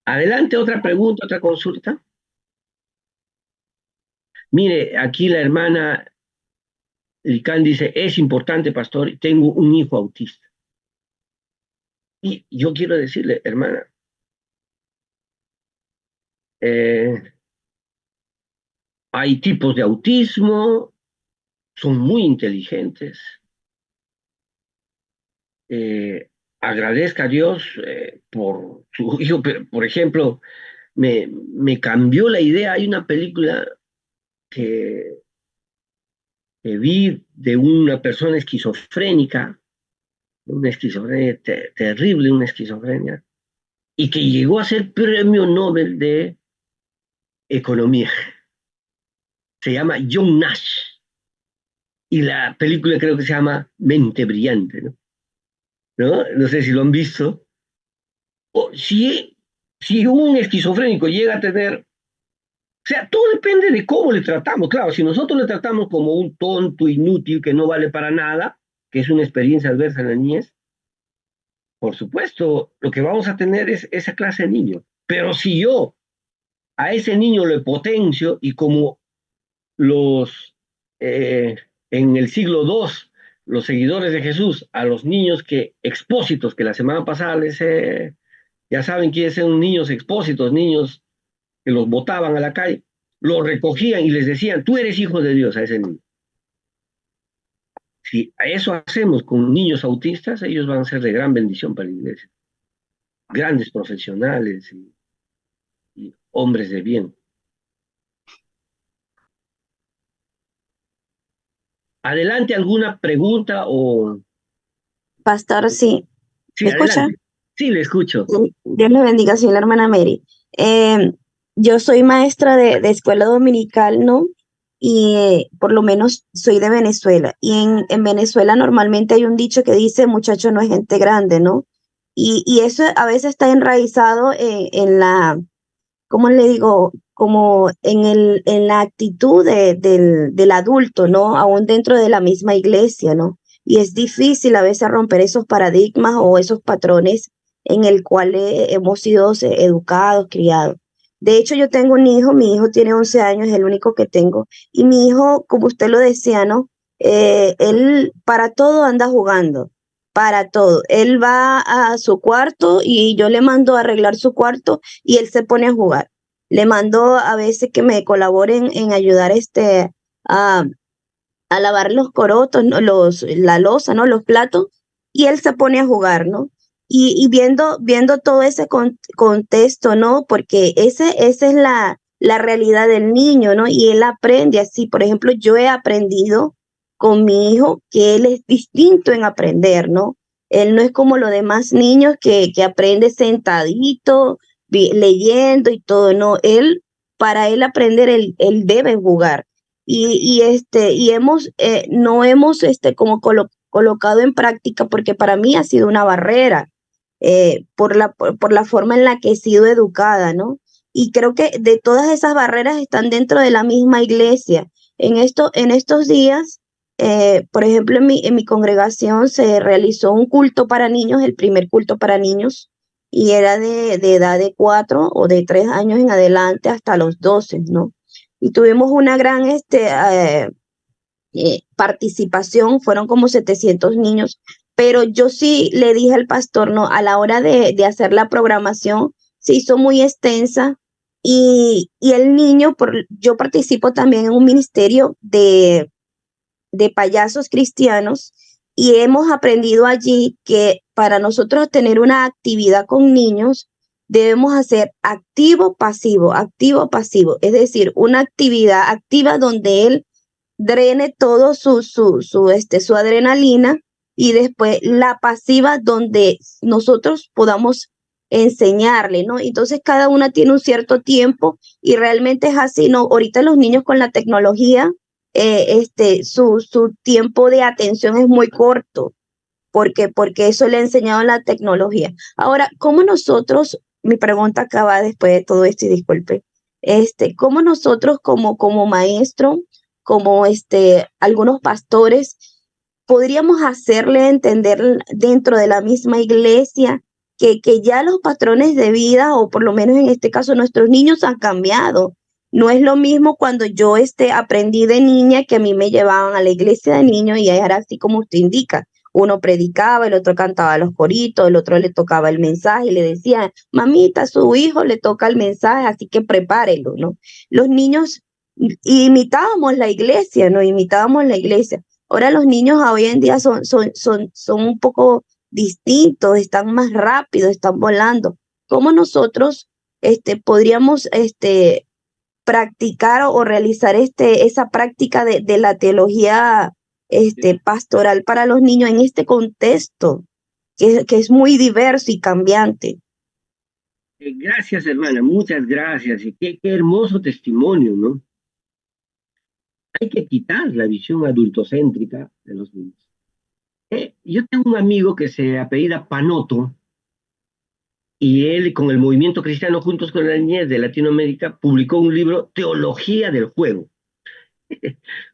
S1: adelante, otra pregunta, otra consulta. Mire, aquí la hermana Licán dice, es importante, pastor, tengo un hijo autista. Y yo quiero decirle, hermana, eh, hay tipos de autismo, son muy inteligentes. Eh, Agradezca a Dios por su hijo, pero, por ejemplo, me cambió la idea. Hay una película que, que vi de una persona esquizofrénica, una esquizofrenia terrible, una esquizofrenia, y que llegó a ser premio Nobel de Economía. Se llama John Nash, y la película creo que se llama Mente Brillante, ¿no? ¿No? No sé si lo han visto. O si un esquizofrénico llega a tener, o sea, todo depende de cómo le tratamos. Claro, si nosotros le tratamos como un tonto, inútil, que no vale para nada, que es una experiencia adversa en la niñez, por supuesto, lo que vamos a tener es esa clase de niño. Pero si yo a ese niño le potencio y como los eh, en el siglo II, los seguidores de Jesús, a los niños que expósitos, que la semana pasada ya saben quiénes son niños expósitos, niños que los botaban a la calle, los recogían y les decían, tú eres hijo de Dios a ese niño. Si a eso hacemos con niños autistas, ellos van a ser de gran bendición para la iglesia, grandes profesionales y hombres de bien. Adelante, ¿alguna pregunta o...?
S3: Pastor, sí.
S1: Sí,
S3: ¿Me escucha?
S1: adelante. Sí, le escucho.
S3: Dios le bendiga, soy la hermana Mary. Yo soy maestra de escuela dominical, ¿no? Y por lo menos soy de Venezuela. Y en Venezuela normalmente hay un dicho que dice, muchacho no es gente grande, ¿no? Y eso a veces está enraizado en la, ¿cómo le digo? Como en la actitud del adulto, ¿no? Aún dentro de la misma iglesia, ¿no? Y es difícil a veces romper esos paradigmas o esos patrones en el cual hemos sido educados, criados. De hecho, yo tengo un hijo, mi hijo tiene 11 años, es el único que tengo, y mi hijo, como usted lo decía, ¿no? Él para todo anda jugando, para todo. Él va a su cuarto y yo le mando a arreglar su cuarto y él se pone a jugar. Le mando a veces que me colaboren en ayudar a, a lavar los corotos, ¿no? La loza, ¿no? Los platos, y él se pone a jugar, ¿no? Y viendo todo ese contexto, ¿no? Porque esa es la realidad del niño, ¿no? Y él aprende así. Por ejemplo, yo he aprendido con mi hijo que él es distinto en aprender, ¿no? Él no es como los demás niños que aprende sentadito, leyendo y todo, no. Para él aprender, él debe jugar. No hemos, como colocado en práctica, porque para mí ha sido una barrera por la forma en la que he sido educada, ¿no? Y creo que de todas esas barreras están dentro de la misma iglesia. En estos días, por ejemplo, en mi congregación se realizó un culto para niños, el primer culto para niños, y era de edad de 4 o de 3 años en adelante hasta los 12, ¿no? Y tuvimos una gran participación, fueron como 700 niños, pero yo sí le dije al pastor, no, a la hora de hacer la programación, se hizo muy extensa y el niño, yo participo también en un ministerio de payasos cristianos y hemos aprendido allí que para nosotros tener una actividad con niños, debemos hacer activo, pasivo, es decir, una actividad activa donde él drene todo su adrenalina y después la pasiva donde nosotros podamos enseñarle, ¿no? Entonces cada una tiene un cierto tiempo y realmente es así, ¿no? Ahorita los niños con la tecnología, su tiempo de atención es muy corto porque eso le ha enseñado la tecnología. Ahora, ¿cómo nosotros, mi pregunta acaba después de todo esto y disculpe, cómo nosotros como maestro, como algunos pastores, podríamos hacerle entender dentro de la misma iglesia que ya los patrones de vida, o por lo menos en este caso nuestros niños han cambiado? No es lo mismo cuando yo aprendí de niña que a mí me llevaban a la iglesia de niños y era así como usted indica. Uno predicaba, el otro cantaba los coritos, el otro le tocaba el mensaje y le decía, mamita, su hijo le toca el mensaje, así que prepárelo, ¿no? Los niños imitábamos la iglesia, ¿no? Imitábamos la iglesia. Ahora los niños hoy en día son un poco distintos, están más rápidos, están volando. ¿Cómo nosotros podríamos practicar o realizar esa práctica de la teología pastoral para los niños en este contexto que es muy diverso y cambiante?
S1: Gracias, hermana, muchas gracias. Y qué hermoso testimonio, ¿no? Hay que quitar la visión adultocéntrica de los niños. Yo tengo un amigo que se apellida Panoto y él con el movimiento cristiano Juntos con la Niñez de Latinoamérica publicó un libro, Teología del Juego,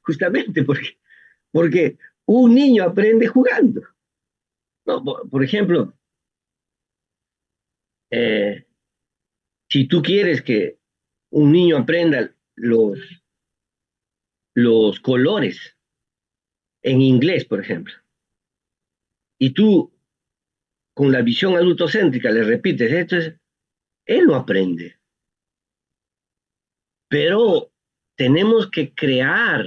S1: justamente porque un niño aprende jugando. ¿No? Por ejemplo, eh, si tú quieres que un niño aprenda los colores en inglés, por ejemplo, y tú con la visión adultocéntrica le repites esto, él lo aprende. Pero tenemos que crear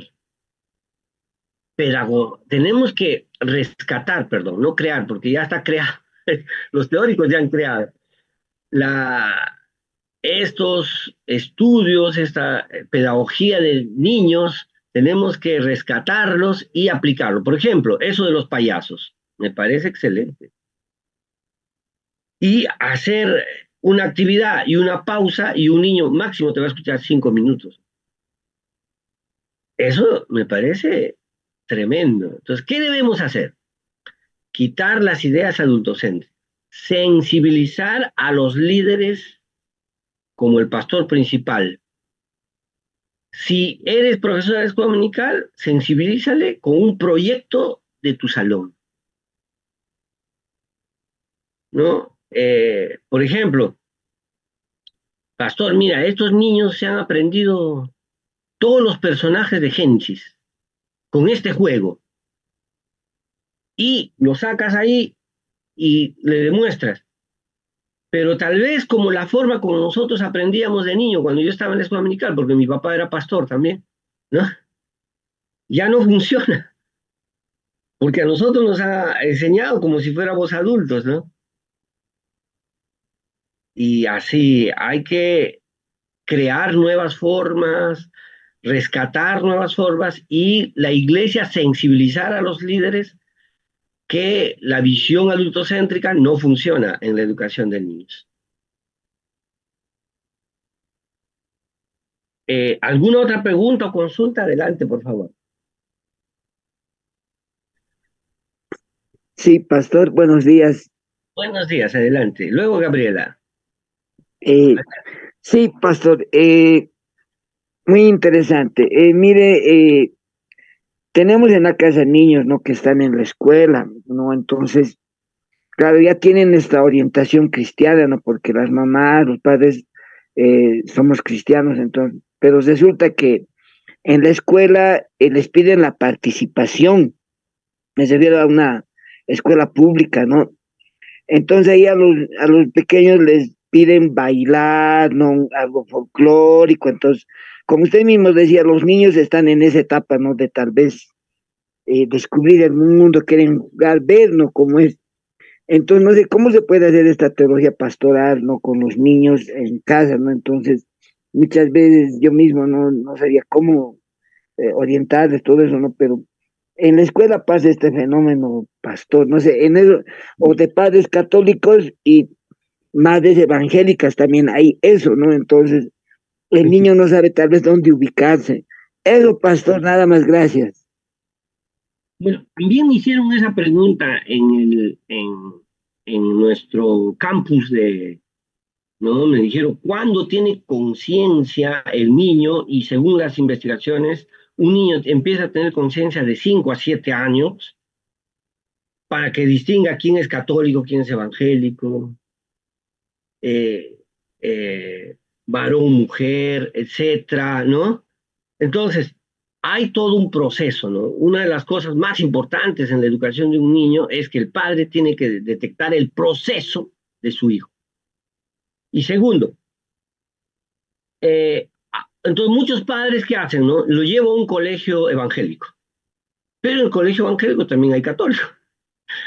S1: tenemos que rescatar, perdón, no crear, porque ya está creado. Los teóricos ya han creado. Estos estudios, esta pedagogía de niños, tenemos que rescatarlos y aplicarlo. Por ejemplo, eso de los payasos, me parece excelente. Y hacer una actividad y una pausa y un niño máximo te va a escuchar 5 minutos. Eso me parece tremendo. Entonces, ¿qué debemos hacer? Quitar las ideas adultocéntricas, sensibilizar a los líderes como el pastor principal. Si eres profesor de escuela dominical, sensibilízale con un proyecto de tu salón, ¿no? Por ejemplo, pastor, mira, estos niños se han aprendido todos los personajes de Génesis con este juego y lo sacas ahí y le demuestras. Pero tal vez como la forma como nosotros aprendíamos de niño cuando yo estaba en la escuela dominical, porque mi papá era pastor también, ¿no? Ya no funciona, porque a nosotros nos ha enseñado como si fuéramos adultos, ¿no? Y así hay que crear nuevas formas, rescatar nuevas formas y la iglesia sensibilizar a los líderes que la visión adultocéntrica no funciona en la educación de niños. ¿Alguna otra pregunta o consulta? Adelante, por favor.
S4: Sí, pastor, buenos días.
S1: Buenos días, adelante. Luego, Gabriela.
S4: Eh, sí, pastor, muy interesante. Mire, tenemos en la casa niños, ¿no? Que están en la escuela, ¿no? Entonces, claro, ya tienen esta orientación cristiana, ¿no? Porque las mamás, los padres, somos cristianos, entonces, pero resulta que en la escuela les piden la participación, me refiero a una escuela pública, ¿no? Entonces ahí a los pequeños les piden bailar, ¿no? Algo folclórico. Entonces, como usted mismo decía, los niños están en esa etapa, ¿no? De tal vez descubrir el mundo, quieren jugar, ver, ¿no? Cómo es. Entonces, no sé cómo se puede hacer esta teología pastoral, ¿no? Con los niños en casa, ¿no? Entonces, muchas veces yo mismo no sabía cómo orientales, todo eso, ¿no? Pero en la escuela pasa este fenómeno, pastor, no sé, en eso, o de padres católicos y madres evangélicas también hay eso, ¿no? Entonces, el niño no sabe tal vez dónde ubicarse. Eso, pastor, nada más, gracias.
S1: Bueno, también me hicieron esa pregunta en nuestro campus ¿no? Me dijeron, ¿cuándo tiene conciencia el niño? Y según las investigaciones, un niño empieza a tener conciencia de 5 a 7 años para que distinga quién es católico, quién es evangélico, eh, varón, mujer, etcétera, ¿no? Entonces, hay todo un proceso, ¿no? Una de las cosas más importantes en la educación de un niño es que el padre tiene que detectar el proceso de su hijo. Y segundo, entonces muchos padres, ¿qué hacen, no? Lo llevan a un colegio evangélico, pero en el colegio evangélico también hay católicos,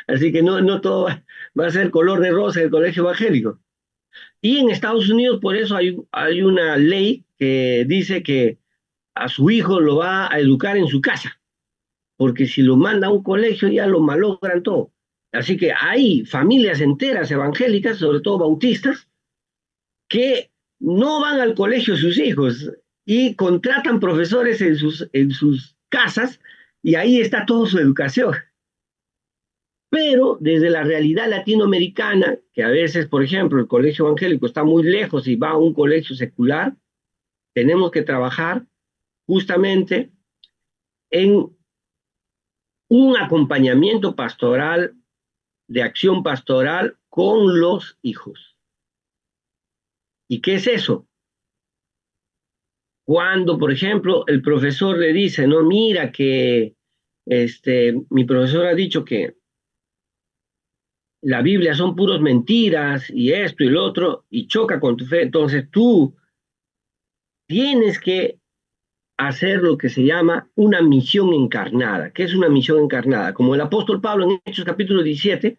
S1: así que no todo va a ser color de rosa en el colegio evangélico. Y en Estados Unidos, por eso hay una ley que dice que a su hijo lo va a educar en su casa, porque si lo manda a un colegio ya lo malogran todo. Así que hay familias enteras evangélicas, sobre todo bautistas, que no van al colegio sus hijos y contratan profesores en sus casas y ahí está toda su educación. Pero desde la realidad latinoamericana, que a veces, por ejemplo, el colegio evangélico está muy lejos y va a un colegio secular, tenemos que trabajar justamente en un acompañamiento pastoral, de acción pastoral con los hijos. ¿Y qué es eso? Cuando, por ejemplo, el profesor le dice, no, mira que mi profesor ha dicho que la Biblia son puros mentiras y esto y lo otro, y choca con tu fe, entonces tú tienes que hacer lo que se llama una misión encarnada. ¿Qué es una misión encarnada? Como el apóstol Pablo en Hechos capítulo 17,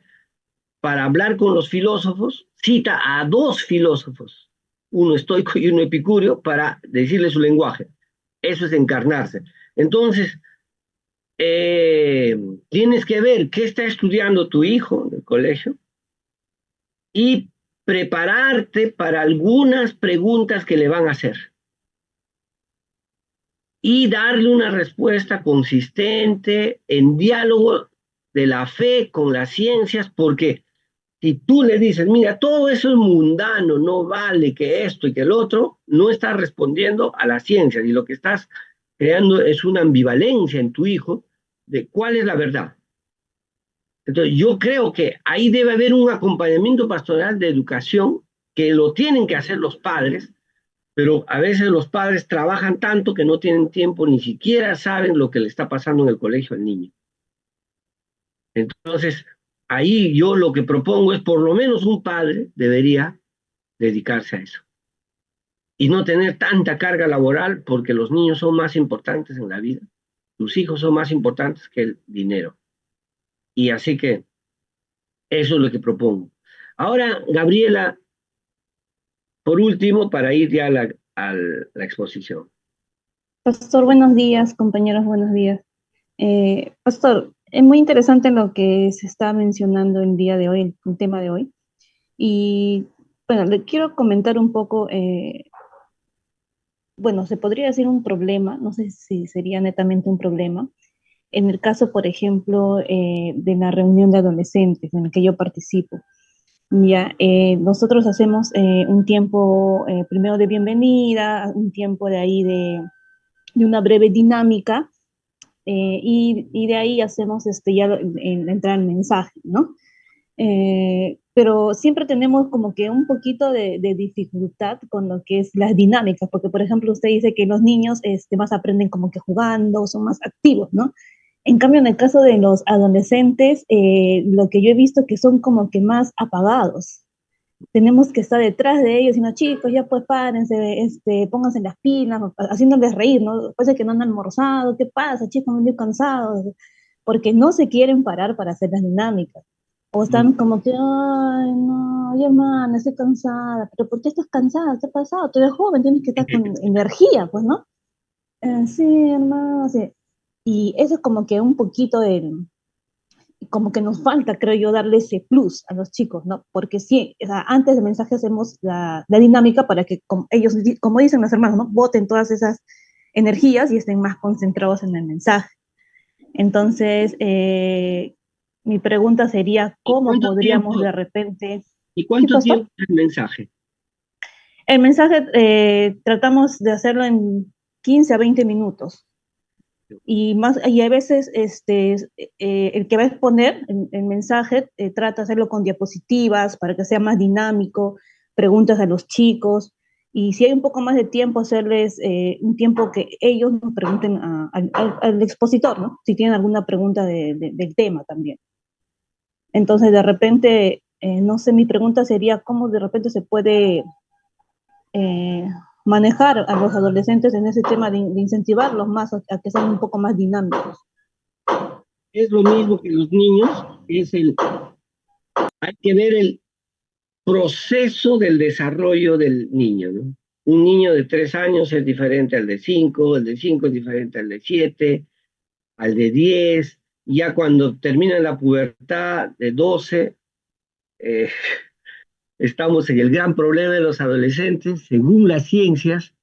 S1: para hablar con los filósofos, cita a dos filósofos, uno estoico y uno epicúreo, para decirle su lenguaje. Eso es encarnarse. Entonces, tienes que ver qué está estudiando tu hijo en el colegio y prepararte para algunas preguntas que le van a hacer y darle una respuesta consistente en diálogo de la fe con las ciencias, porque si tú le dices, mira, todo eso es mundano, no vale que esto y que el otro, no estás respondiendo a la ciencia y lo que estás creando es una ambivalencia en tu hijo de cuál es la verdad. Entonces, yo creo que ahí debe haber un acompañamiento pastoral de educación que lo tienen que hacer los padres, pero a veces los padres trabajan tanto que no tienen tiempo, ni siquiera saben lo que le está pasando en el colegio al niño. Entonces, ahí yo lo que propongo es por lo menos un padre debería dedicarse a eso y no tener tanta carga laboral porque los niños son más importantes en la vida, tus hijos son más importantes que el dinero. Y así que eso es lo que propongo. Ahora, Gabriela, por último, para ir ya a la exposición.
S5: Pastor, buenos días, compañeros, buenos días. Pastor, es muy interesante lo que se está mencionando el día de hoy, el tema de hoy. Y bueno, le quiero comentar un poco, bueno, se podría decir un problema, no sé si sería netamente un problema, en el caso, por ejemplo, de la reunión de adolescentes en la que yo participo. Ya, nosotros hacemos un tiempo primero de bienvenida, un tiempo de ahí de una breve dinámica, y de ahí hacemos ya entrar el mensaje, ¿no? Pero siempre tenemos como que un poquito de dificultad con lo que es las dinámicas, porque por ejemplo usted dice que los niños más aprenden como que jugando, son más activos, ¿no? En cambio, en el caso de los adolescentes, lo que yo he visto que son como que más apagados. Tenemos que estar detrás de ellos, diciendo, chicos, ya pues párense, pónganse las pilas, haciéndoles reír, ¿no? Parece que no han almorzado, ¿qué pasa, chicos? Me estoy cansados, porque no se quieren parar para hacer las dinámicas. O están como que, ay, no, oye, hermana, estoy cansada. ¿Pero por qué estás cansada? ¿Qué ha pasado? Tú eres joven, tienes que estar con energía, pues, ¿no? Sí, hermano, sí. Y eso es como que un poquito como que nos falta, creo yo, darle ese plus a los chicos, ¿no? Porque sí, o sea, antes del mensaje hacemos la dinámica para que ellos, como dicen los hermanos, ¿no? Boten todas esas energías y estén más concentrados en el mensaje. Entonces, mi pregunta sería,
S1: ¿Y
S5: ¿cómo
S1: cuánto
S5: podríamos
S1: tiempo,
S5: de repente...
S1: y
S5: ¿Sí,
S1: cuánto
S5: pastor?
S1: tiempo es el mensaje?
S5: El mensaje tratamos de hacerlo en 15 a 20 minutos. Y a veces el que va a exponer el mensaje trata de hacerlo con diapositivas para que sea más dinámico, preguntas a los chicos, y si hay un poco más de tiempo, hacerles un tiempo que ellos nos pregunten al expositor, ¿no? Si tienen alguna pregunta del tema también. Entonces, de repente, no sé, mi pregunta sería, ¿cómo de repente se puede eh, manejar a los adolescentes en ese tema de incentivarlos más a que sean un poco más dinámicos?
S1: Es lo mismo que los niños, hay que ver el proceso del desarrollo del niño, ¿no? Un niño de 3 años es diferente al de 5, el de 5 es diferente al de 7, al de 10, ya cuando termina la pubertad de 12, eh, estamos en el gran problema de los adolescentes, según las ciencias.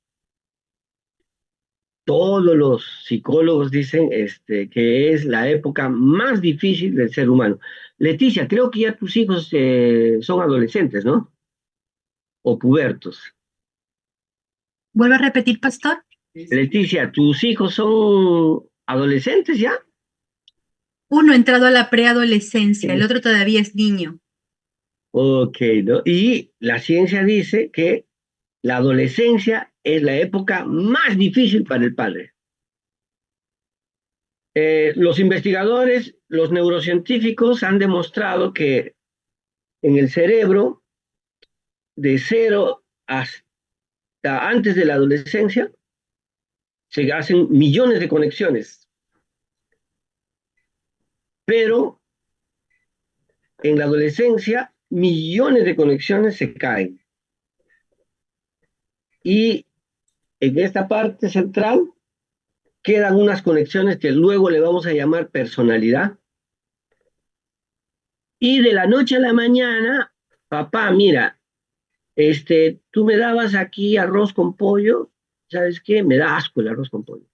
S1: Todos los psicólogos dicen que es la época más difícil del ser humano. Leticia, creo que ya tus hijos son adolescentes, ¿no? O pubertos.
S6: ¿Vuelvo a repetir, pastor?
S1: Leticia, ¿tus hijos son adolescentes ya?
S6: Uno ha entrado a la preadolescencia, el otro todavía es niño.
S1: Ok, ¿no? Y la ciencia dice que la adolescencia es la época más difícil para el padre. Los investigadores, los neurocientíficos han demostrado que en el cerebro, de 0 hasta antes de la adolescencia, se hacen millones de conexiones, pero en la adolescencia millones de conexiones se caen. Y en esta parte central quedan unas conexiones que luego le vamos a llamar personalidad. Y de la noche a la mañana, papá, mira, tú me dabas aquí arroz con pollo, ¿sabes qué? Me da asco el arroz con pollo.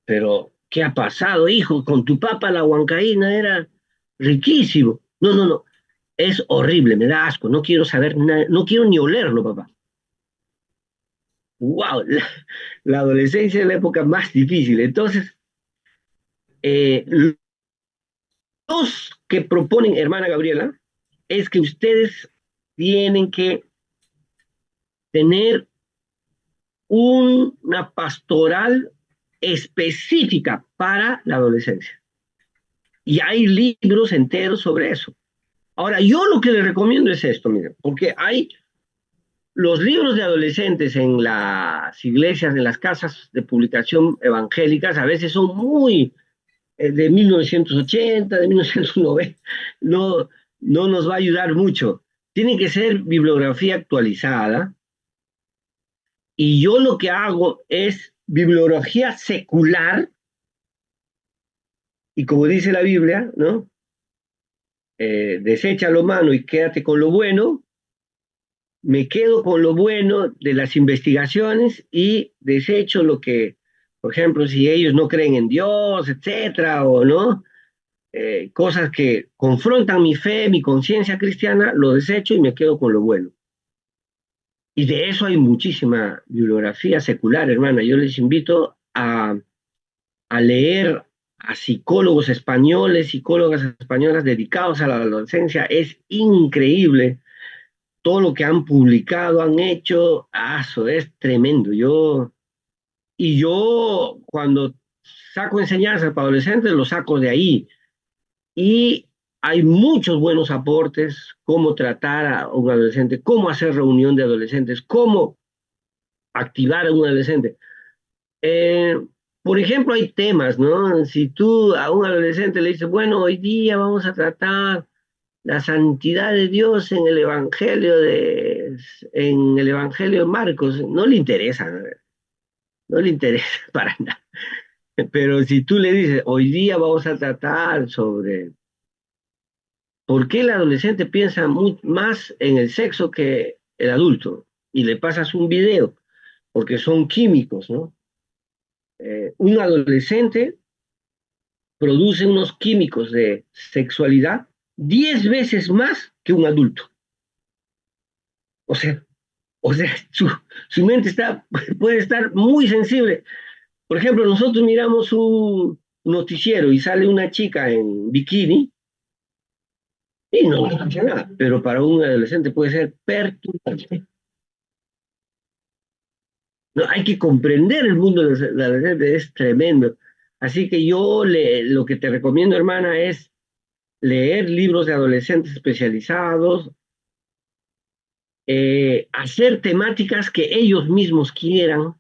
S1: Pero, ¿qué ha pasado, hijo? Con tu papa la huancaína era riquísimo. No, no, no, es horrible, me da asco, no quiero saber nada, no quiero ni olerlo, papá. Wow, la adolescencia es la época más difícil. Entonces, eh, los que proponen, hermana Gabriela, es que ustedes tienen que tener una pastoral específica para la adolescencia. Y hay libros enteros sobre eso. Ahora, yo lo que les recomiendo es esto, miren, porque hay los libros de adolescentes en las iglesias, en las casas de publicación evangélicas, a veces son muy de 1980, de 1990, no, no nos va a ayudar mucho. Tiene que ser bibliografía actualizada, y yo lo que hago es bibliografía secular, y como dice la Biblia, ¿no? Desecha lo malo y quédate con lo bueno. Me quedo con lo bueno de las investigaciones y desecho lo que, por ejemplo, si ellos no creen en Dios, etcétera, o no, cosas que confrontan mi fe, mi conciencia cristiana, lo desecho y me quedo con lo bueno. Y de eso hay muchísima bibliografía secular, hermana. Yo les invito a leer a psicólogos españoles, psicólogas españolas dedicados a la adolescencia. Es increíble todo lo que han publicado, han hecho. Eso es tremendo. Yo cuando saco enseñanzas para adolescentes, lo saco de ahí. Y hay muchos buenos aportes, cómo tratar a un adolescente, cómo hacer reunión de adolescentes, cómo activar a un adolescente. Eh, por ejemplo, hay temas, ¿no? Si tú a un adolescente le dices, bueno, hoy día vamos a tratar la santidad de Dios en el Evangelio de Marcos, no le interesa, no le interesa para nada. Pero si tú le dices, hoy día vamos a tratar sobre por qué el adolescente piensa más en el sexo que el adulto, y le pasas un video, porque son químicos, ¿no? Un adolescente produce unos químicos de sexualidad 10 veces más que un adulto. O sea, su mente puede estar muy sensible. Por ejemplo, nosotros miramos un noticiero y sale una chica en bikini y no nos pasa nada, pero para un adolescente puede ser perturbante. No, hay que comprender el mundo de los adolescentes, es tremendo. Así que lo que te recomiendo, hermana, es leer libros de adolescentes especializados, hacer temáticas que ellos mismos quieran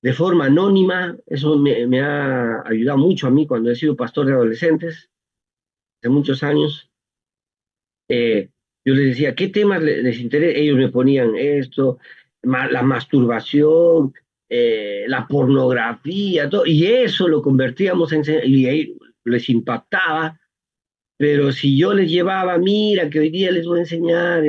S1: de forma anónima. Eso me ha ayudado mucho a mí cuando he sido pastor de adolescentes hace muchos años. Yo les decía, ¿qué temas les interesa? Ellos me ponían esto, la masturbación, la pornografía, todo, y eso lo convertíamos y ahí les impactaba. Pero si yo les llevaba, mira, que hoy día les voy a enseñar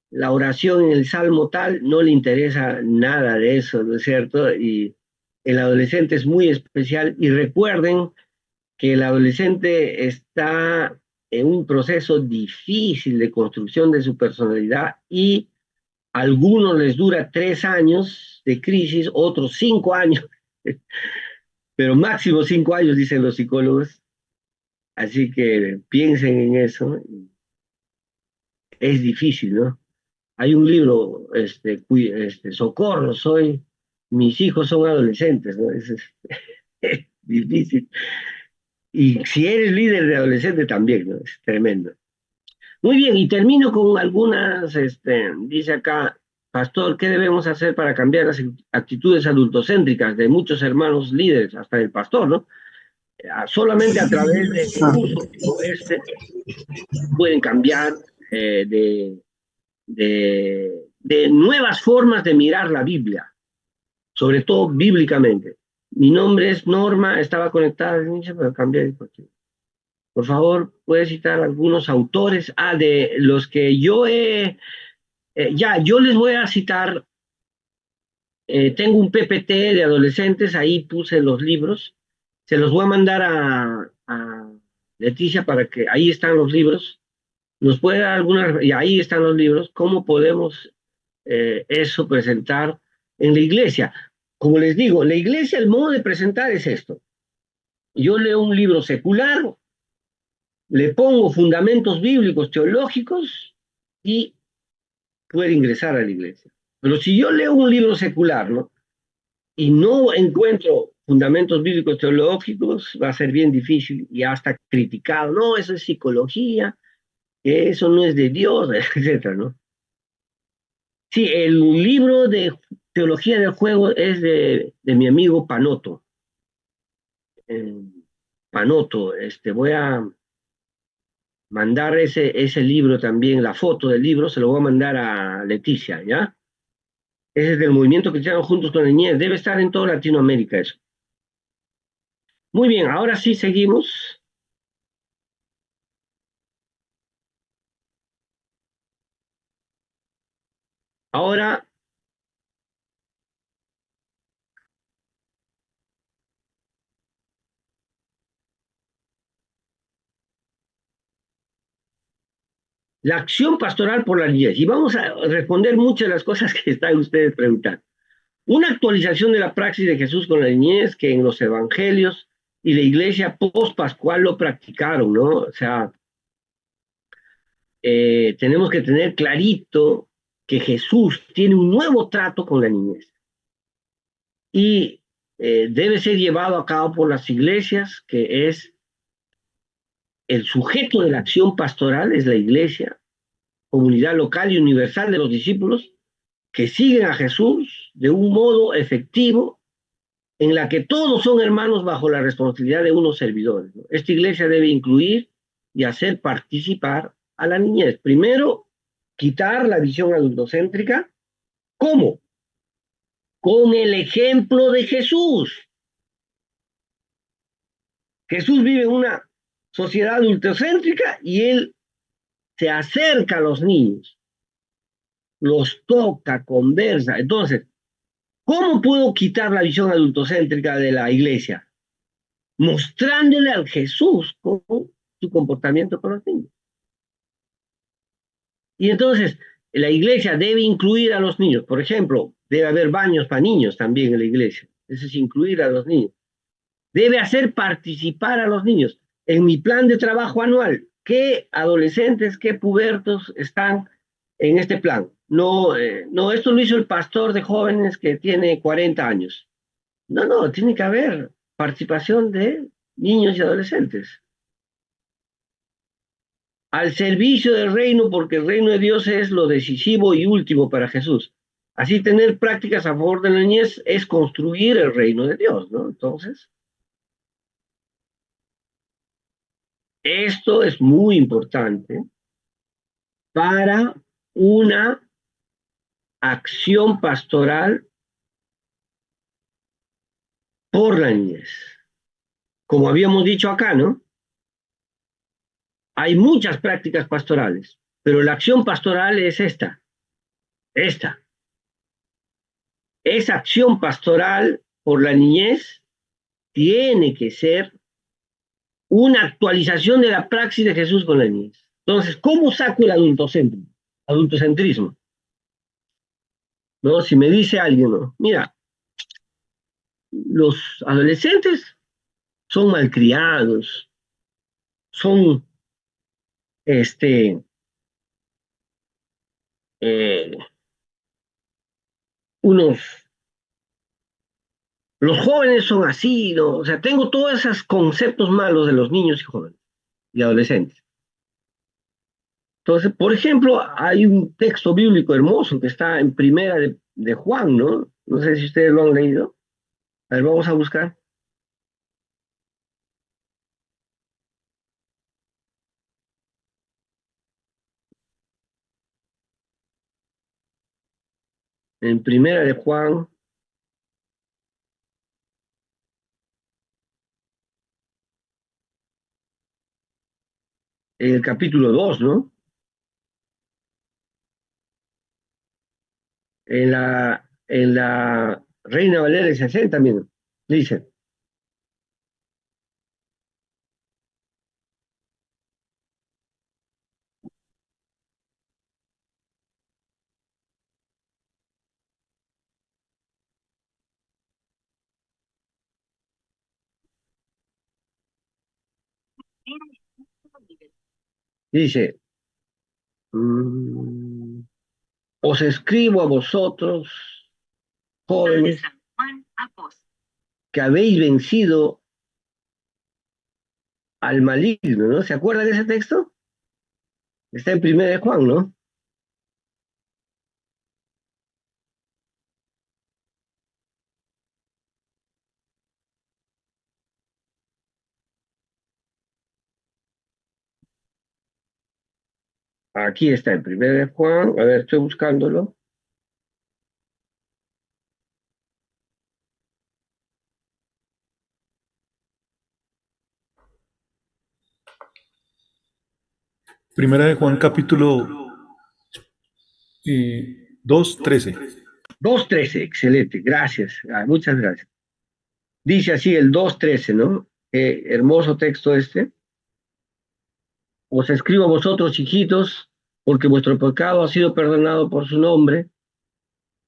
S1: la oración en el salmo tal, no le interesa nada de eso, ¿no es cierto? Y el adolescente es muy especial, y recuerden que el adolescente está en un proceso difícil de construcción de su personalidad, y a algunos les dura 3 años de crisis, otros 5 años, pero máximo 5 años, dicen los psicólogos. Así que piensen en eso. Es difícil, ¿no? Hay un libro, Socorro, mis hijos son adolescentes, ¿no? Es difícil. Y si eres líder de adolescente también, ¿no? Es tremendo. Muy bien, y termino con algunas, dice acá, pastor, ¿qué debemos hacer para cambiar las actitudes adultocéntricas de muchos hermanos líderes, hasta el pastor, ¿no? Solamente a través de cursos como pueden cambiar de nuevas formas de mirar la Biblia, sobre todo bíblicamente. Mi nombre es Norma, estaba conectada, pero cambié. Por favor, puedes citar algunos autores, de los que yo les voy a citar. Tengo un PPT de adolescentes, ahí puse los libros, se los voy a mandar a Leticia para que ahí están los libros. Nos puede dar algunas, y ahí están los libros, cómo podemos eso presentar en la iglesia. Como les digo, la iglesia, el modo de presentar es esto. Yo leo un libro secular, le pongo fundamentos bíblicos, teológicos, y puede ingresar a la iglesia. Pero si yo leo un libro secular, ¿no? Y no encuentro fundamentos bíblicos teológicos, va a ser bien difícil y hasta criticado. No, eso es psicología, que eso no es de Dios, etcétera, ¿no? Sí, el libro de teología del juego es de mi amigo Panoto. Eh, Panoto, mandar ese libro también, la foto del libro, se lo voy a mandar a Leticia, ¿ya? Ese es del Movimiento Cristiano Juntos con la Niñez. Debe estar en toda Latinoamérica eso. Muy bien, ahora sí seguimos. Ahora, la acción pastoral por la niñez. Y vamos a responder muchas de las cosas que están ustedes preguntando. Una actualización de la praxis de Jesús con la niñez que en los evangelios y la iglesia post-pascual lo practicaron, ¿no? O sea, tenemos que tener clarito que Jesús tiene un nuevo trato con la niñez y debe ser llevado a cabo por las iglesias, que es el sujeto de la acción pastoral, es la iglesia, comunidad local y universal de los discípulos que siguen a Jesús de un modo efectivo en la que todos son hermanos bajo la responsabilidad de unos servidores, ¿no? Esta iglesia debe incluir y hacer participar a la niñez. Primero, quitar la visión adultocéntrica. ¿Cómo? Con el ejemplo de Jesús. Jesús vive en una sociedad adultocéntrica y él se acerca a los niños, los toca, conversa. Entonces, ¿cómo puedo quitar la visión adultocéntrica de la iglesia? Mostrándole al Jesús con su comportamiento con los niños. Y entonces, la iglesia debe incluir a los niños. Por ejemplo, debe haber baños para niños también en la iglesia. Eso es incluir a los niños. Debe hacer participar a los niños. En mi plan de trabajo anual, ¿qué adolescentes, qué pubertos están en este plan? No, no, esto lo hizo el pastor de jóvenes que tiene 40 años. No, no, tiene que haber participación de niños y adolescentes. Al servicio del reino, porque el reino de Dios es lo decisivo y último para Jesús. Así, tener prácticas a favor de la niñez es construir el reino de Dios, ¿no? Entonces, esto es muy importante para una acción pastoral por la niñez. Como habíamos dicho acá, ¿no? Hay muchas prácticas pastorales, pero la acción pastoral es esta. Esa acción pastoral por la niñez tiene que ser una actualización de la praxis de Jesús con la niñez. Entonces, ¿cómo saco el adultocentrismo? ¿No? Si me dice alguien, ¿no? Mira, los adolescentes son malcriados, son este, eh, unos, los jóvenes son así, ¿no? O sea, tengo todos esos conceptos malos de los niños y jóvenes y adolescentes. Entonces, por ejemplo, hay un texto bíblico hermoso que está en primera de Juan, ¿no? No sé si ustedes lo han leído. A ver, vamos a buscar. En primera de Juan, en el capítulo 2, ¿no? En la Reina Valera de 60 también dice, dice, mm, os escribo a vosotros, jóvenes, que habéis vencido al maligno, ¿no? ¿Se acuerdan de ese texto? Está en primera de Juan, ¿no? Aquí está el 1 Juan, a ver, estoy buscándolo.
S7: Primera de Juan, capítulo 2:13.
S1: 2:13, excelente, gracias, muchas gracias. Dice así el 2:13, ¿no? Hermoso texto este. Os escribo a vosotros, hijitos, porque vuestro pecado ha sido perdonado por su nombre.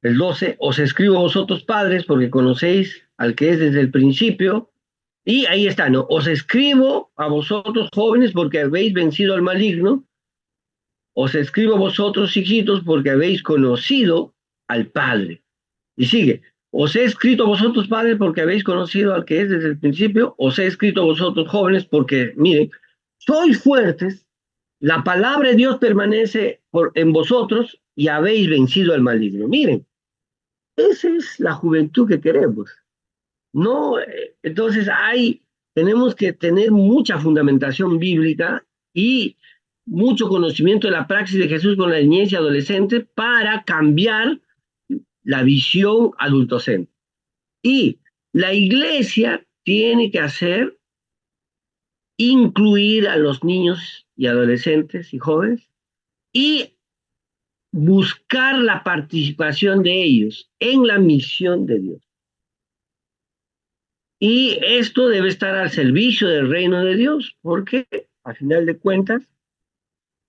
S1: El 12, os escribo a vosotros, padres, porque conocéis al que es desde el principio. Y ahí está, ¿no? Os escribo a vosotros, jóvenes, porque habéis vencido al maligno. Os escribo a vosotros, hijitos, porque habéis conocido al Padre. Y sigue, os he escrito a vosotros, padres, porque habéis conocido al que es desde el principio. Os he escrito a vosotros, jóvenes, porque, miren, sois fuertes, la palabra de Dios permanece en vosotros y habéis vencido al maligno. Miren, esa es la juventud que queremos. No, entonces tenemos que tener mucha fundamentación bíblica y mucho conocimiento de la praxis de Jesús con la niñez y adolescente para cambiar la visión adultocente. Y la iglesia tiene que incluir a los niños y adolescentes y jóvenes y buscar la participación de ellos en la misión de Dios. Y esto debe estar al servicio del reino de Dios, porque a final de cuentas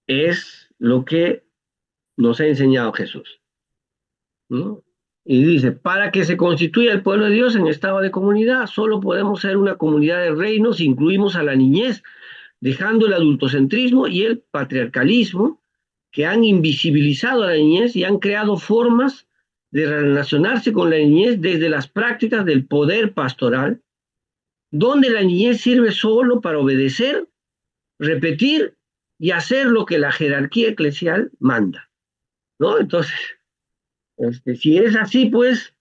S1: es lo que nos ha enseñado Jesús, ¿no? Y dice, para que se constituya el pueblo de Dios en estado de comunidad, solo podemos ser una comunidad de reinos si incluimos a la niñez, dejando el adultocentrismo y el patriarcalismo que han invisibilizado a la niñez y han creado formas de relacionarse con la niñez desde las prácticas del poder pastoral, donde la niñez sirve solo para obedecer, repetir y hacer lo que la jerarquía eclesial manda, ¿no? Entonces, si es así, pues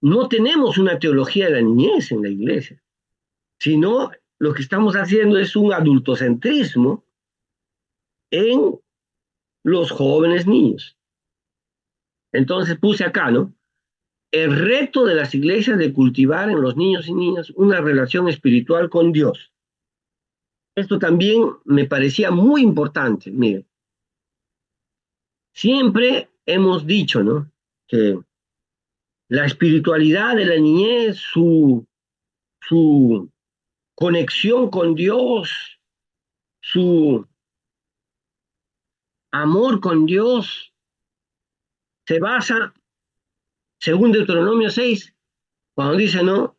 S1: no tenemos una teología de la niñez en la iglesia, sino lo que estamos haciendo es un adultocentrismo en los jóvenes niños. Entonces puse acá, ¿no? El reto de las iglesias de cultivar en los niños y niñas una relación espiritual con Dios. Esto también me parecía muy importante. Mire, siempre hemos dicho, ¿no? Que la espiritualidad de la niñez, su conexión con Dios, su amor con Dios, se basa, según Deuteronomio 6, cuando dice, ¿no?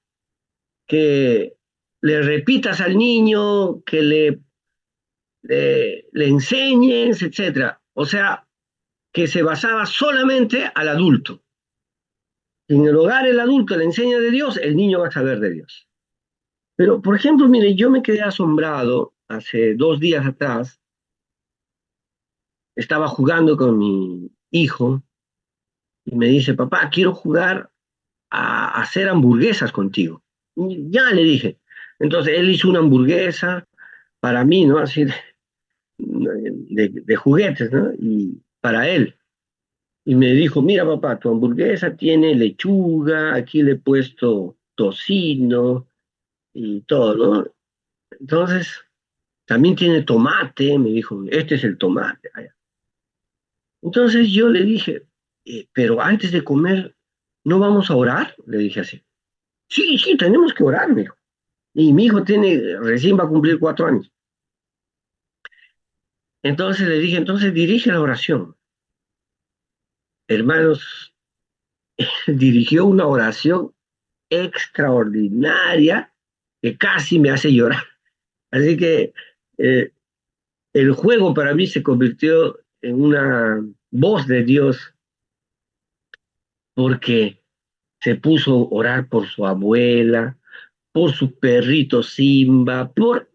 S1: Que le repitas al niño, que le enseñes, etcétera. O sea, que se basaba solamente al adulto. Si en el hogar el adulto le enseña de Dios, el niño va a saber de Dios. Pero, por ejemplo, mire, yo me quedé asombrado hace 2 días atrás. Estaba jugando con mi hijo y me dice, papá, quiero jugar a hacer hamburguesas contigo. Y ya le dije. Entonces él hizo una hamburguesa para mí, ¿no? Así de juguetes, ¿no? Y para él. Y me dijo, mira papá, tu hamburguesa tiene lechuga, aquí le he puesto tocino y todo, ¿no? Entonces, también tiene tomate, me dijo, este es el tomate. Entonces yo le dije, pero antes de comer, ¿no vamos a orar? Le dije así. Sí, sí, tenemos que orar, me dijo. Y mi hijo recién va a cumplir 4 años. Entonces le dije, entonces dirige la oración. Hermanos, dirigió una oración extraordinaria que casi me hace llorar. Así que eh, el juego para mí se convirtió en una voz de Dios porque se puso a orar por su abuela, por su perrito Simba, por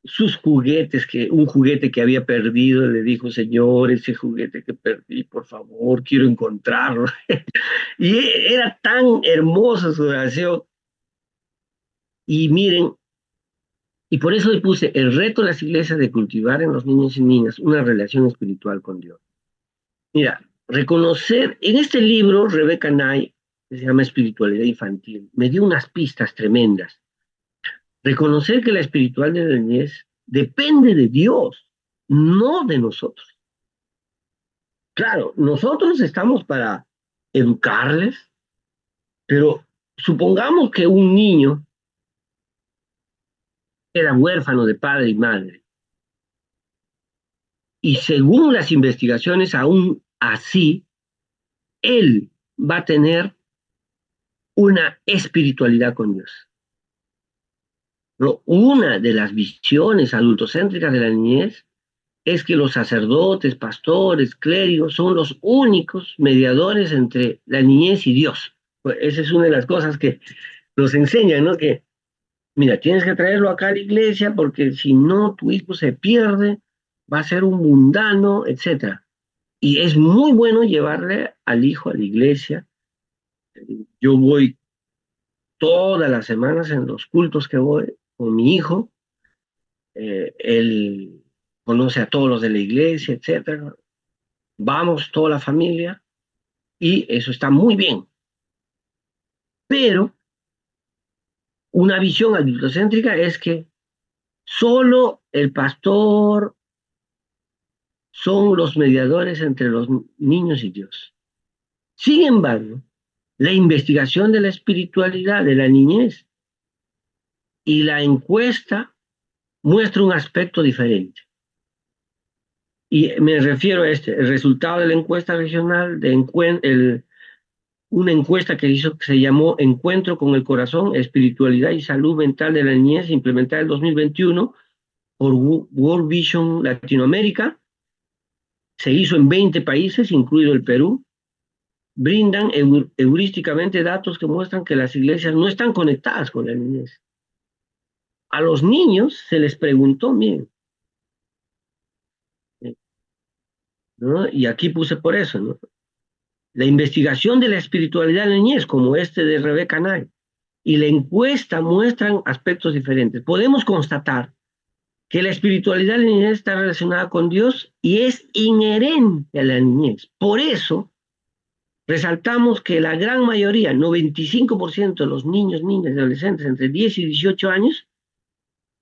S1: sus juguetes, un juguete que había perdido, le dijo, Señor, ese juguete que perdí, por favor, quiero encontrarlo. Y era tan hermosa su oración. Y miren, Y por eso le puse el reto de las iglesias de cultivar en los niños y niñas una relación espiritual con Dios. Mira, reconocer, en este libro, Rebecca Knight, que se llama Espiritualidad Infantil, me dio unas pistas tremendas. Reconocer que la espiritualidad de la niñez depende de Dios, no de nosotros. Claro, nosotros estamos para educarles, pero supongamos que un niño era huérfano de padre y madre, y según las investigaciones, aún así, él va a tener una espiritualidad con Dios. Pero una de las visiones adultocéntricas de la niñez es que los sacerdotes, pastores, clérigos son los únicos mediadores entre la niñez y Dios. Pues esa es una de las cosas que nos enseñan, ¿no? Que, mira, tienes que traerlo acá a la iglesia porque si no, tu hijo se pierde, va a ser un mundano, etcétera. Y es muy bueno llevarle al hijo a la iglesia. Yo voy todas las semanas en los cultos que voy con mi hijo. Él conoce a todos los de la iglesia, etcétera. Vamos toda la familia y eso está muy bien. Pero una visión adultocéntrica es que solo el pastor son los mediadores entre los niños y Dios. Sin embargo, la investigación de la espiritualidad de la niñez y la encuesta muestra un aspecto diferente. Y me refiero a el resultado de la encuesta regional, una encuesta que hizo que se llamó Encuentro con el Corazón, Espiritualidad y Salud Mental de la Niñez, implementada en 2021 por World Vision Latinoamérica. Se hizo en 20 países, incluido el Perú. Brindan heurísticamente datos que muestran que las iglesias no están conectadas con la niñez. A los niños se les preguntó, miren, ¿no? Y aquí puse por eso, ¿no? La investigación de la espiritualidad de la niñez, como este de Rebecca Knight, y la encuesta muestran aspectos diferentes. Podemos constatar que la espiritualidad de la niñez está relacionada con Dios y es inherente a la niñez. Por eso, resaltamos que la gran mayoría, 95% de los niños, niñas y adolescentes entre 10 y 18 años,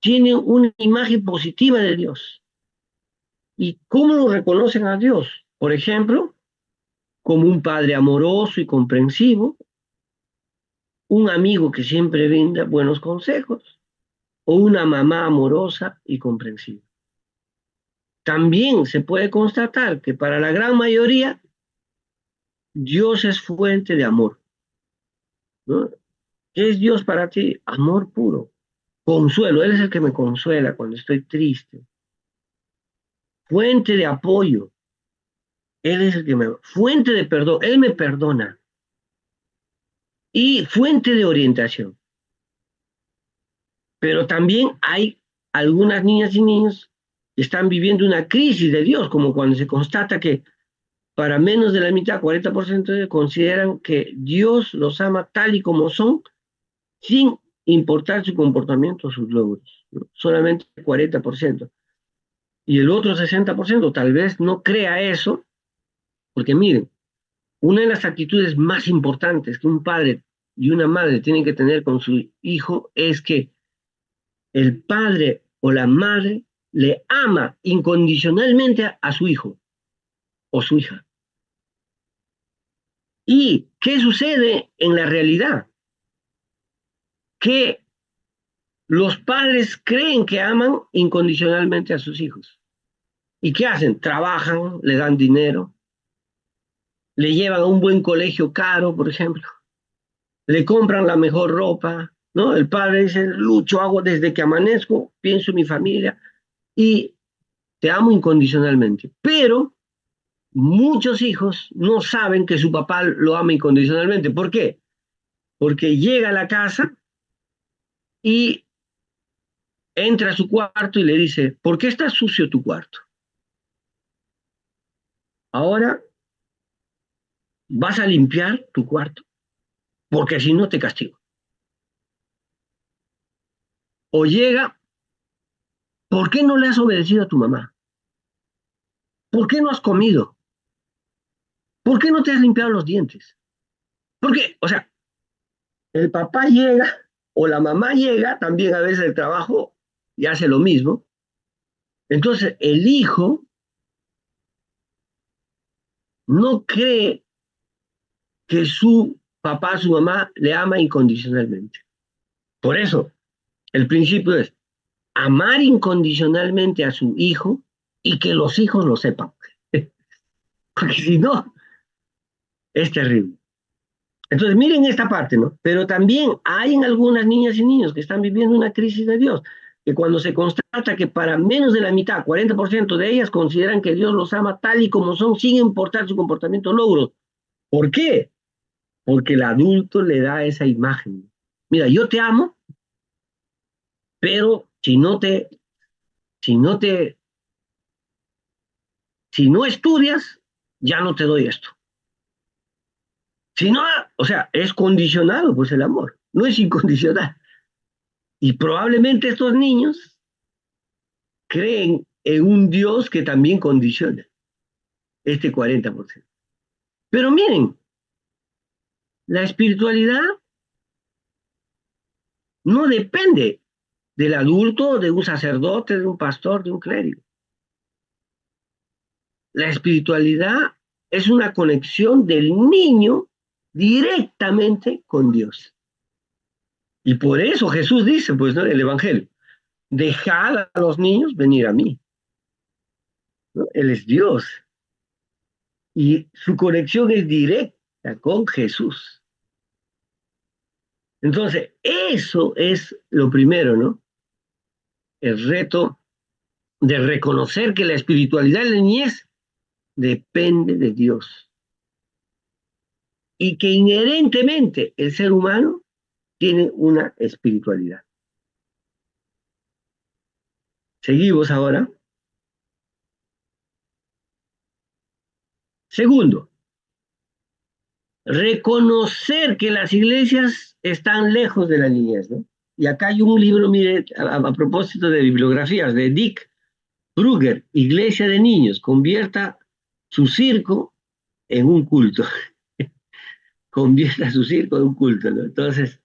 S1: tienen una imagen positiva de Dios. ¿Y cómo lo reconocen a Dios? Por ejemplo, como un padre amoroso y comprensivo, un amigo que siempre brinda buenos consejos, o una mamá amorosa y comprensiva. También se puede constatar que para la gran mayoría, Dios es fuente de amor, ¿no? ¿Qué es Dios para ti? Amor puro, consuelo. Él es el que me consuela cuando estoy triste. Fuente de apoyo. Él es el que me... Fuente de perdón. Él me perdona. Y fuente de orientación. Pero también hay algunas niñas y niños que están viviendo una crisis de Dios, como cuando se constata que para menos de la mitad, 40% consideran que Dios los ama tal y como son, sin importar su comportamiento o sus logros, ¿no? Solamente 40%. Y el otro 60% tal vez no crea eso, porque miren, una de las actitudes más importantes que un padre y una madre tienen que tener con su hijo es que el padre o la madre le ama incondicionalmente a su hijo o su hija. ¿Y qué sucede en la realidad? Que los padres creen que aman incondicionalmente a sus hijos. ¿Y qué hacen? Trabajan, le dan dinero, le llevan a un buen colegio caro, por ejemplo, le compran la mejor ropa, ¿no? El padre dice, lucho, hago desde que amanezco, pienso en mi familia y te amo incondicionalmente. Pero muchos hijos no saben que su papá lo ama incondicionalmente. ¿Por qué? Porque llega a la casa y entra a su cuarto y le dice, ¿por qué está sucio tu cuarto? Ahora vas a limpiar tu cuarto, porque si no te castigo. O llega ¿Por qué no le has obedecido a tu mamá? ¿Por qué no has comido? ¿Por qué no te has limpiado los dientes? ¿Por qué? O sea, el papá llega o la mamá llega también a veces del trabajo y hace lo mismo. Entonces, el hijo no cree que su papá, su mamá le ama incondicionalmente. Por eso, el principio es amar incondicionalmente a su hijo y que los hijos lo sepan. Porque si no, es terrible. Entonces, miren esta parte, ¿no? Pero también hay en algunas niñas y niños que están viviendo una crisis de Dios, que cuando se constata que para menos de la mitad, 40% de ellas consideran que Dios los ama tal y como son, sin importar su comportamiento o logros. ¿Por qué? Porque el adulto le da esa imagen. Mira, yo te amo, pero si no te, si no estudias, ya no te doy esto. Si no, o sea, es condicionado, pues el amor, no es incondicional. Y probablemente estos niños creen en un Dios que también condiciona este 40%. Pero miren, la espiritualidad no depende del adulto, de un sacerdote, de un pastor, de un clérigo. La espiritualidad es una conexión del niño directamente con Dios. Y por eso Jesús dice, pues, ¿no? En el Evangelio, dejad a los niños venir a mí, ¿no? Él es Dios. Y su conexión es directa con Jesús. Entonces, eso es lo primero, ¿no? El reto de reconocer que la espiritualidad de la niñez depende de Dios. Y que inherentemente el ser humano tiene una espiritualidad. Seguimos ahora. Segundo, reconocer que las iglesias están lejos de la niñez, ¿no? Y acá hay un libro, mire, a propósito de bibliografías, de Dick Brugger, Iglesia de Niños, convierta su circo en un culto. Convierta su circo en un culto, ¿no? Entonces,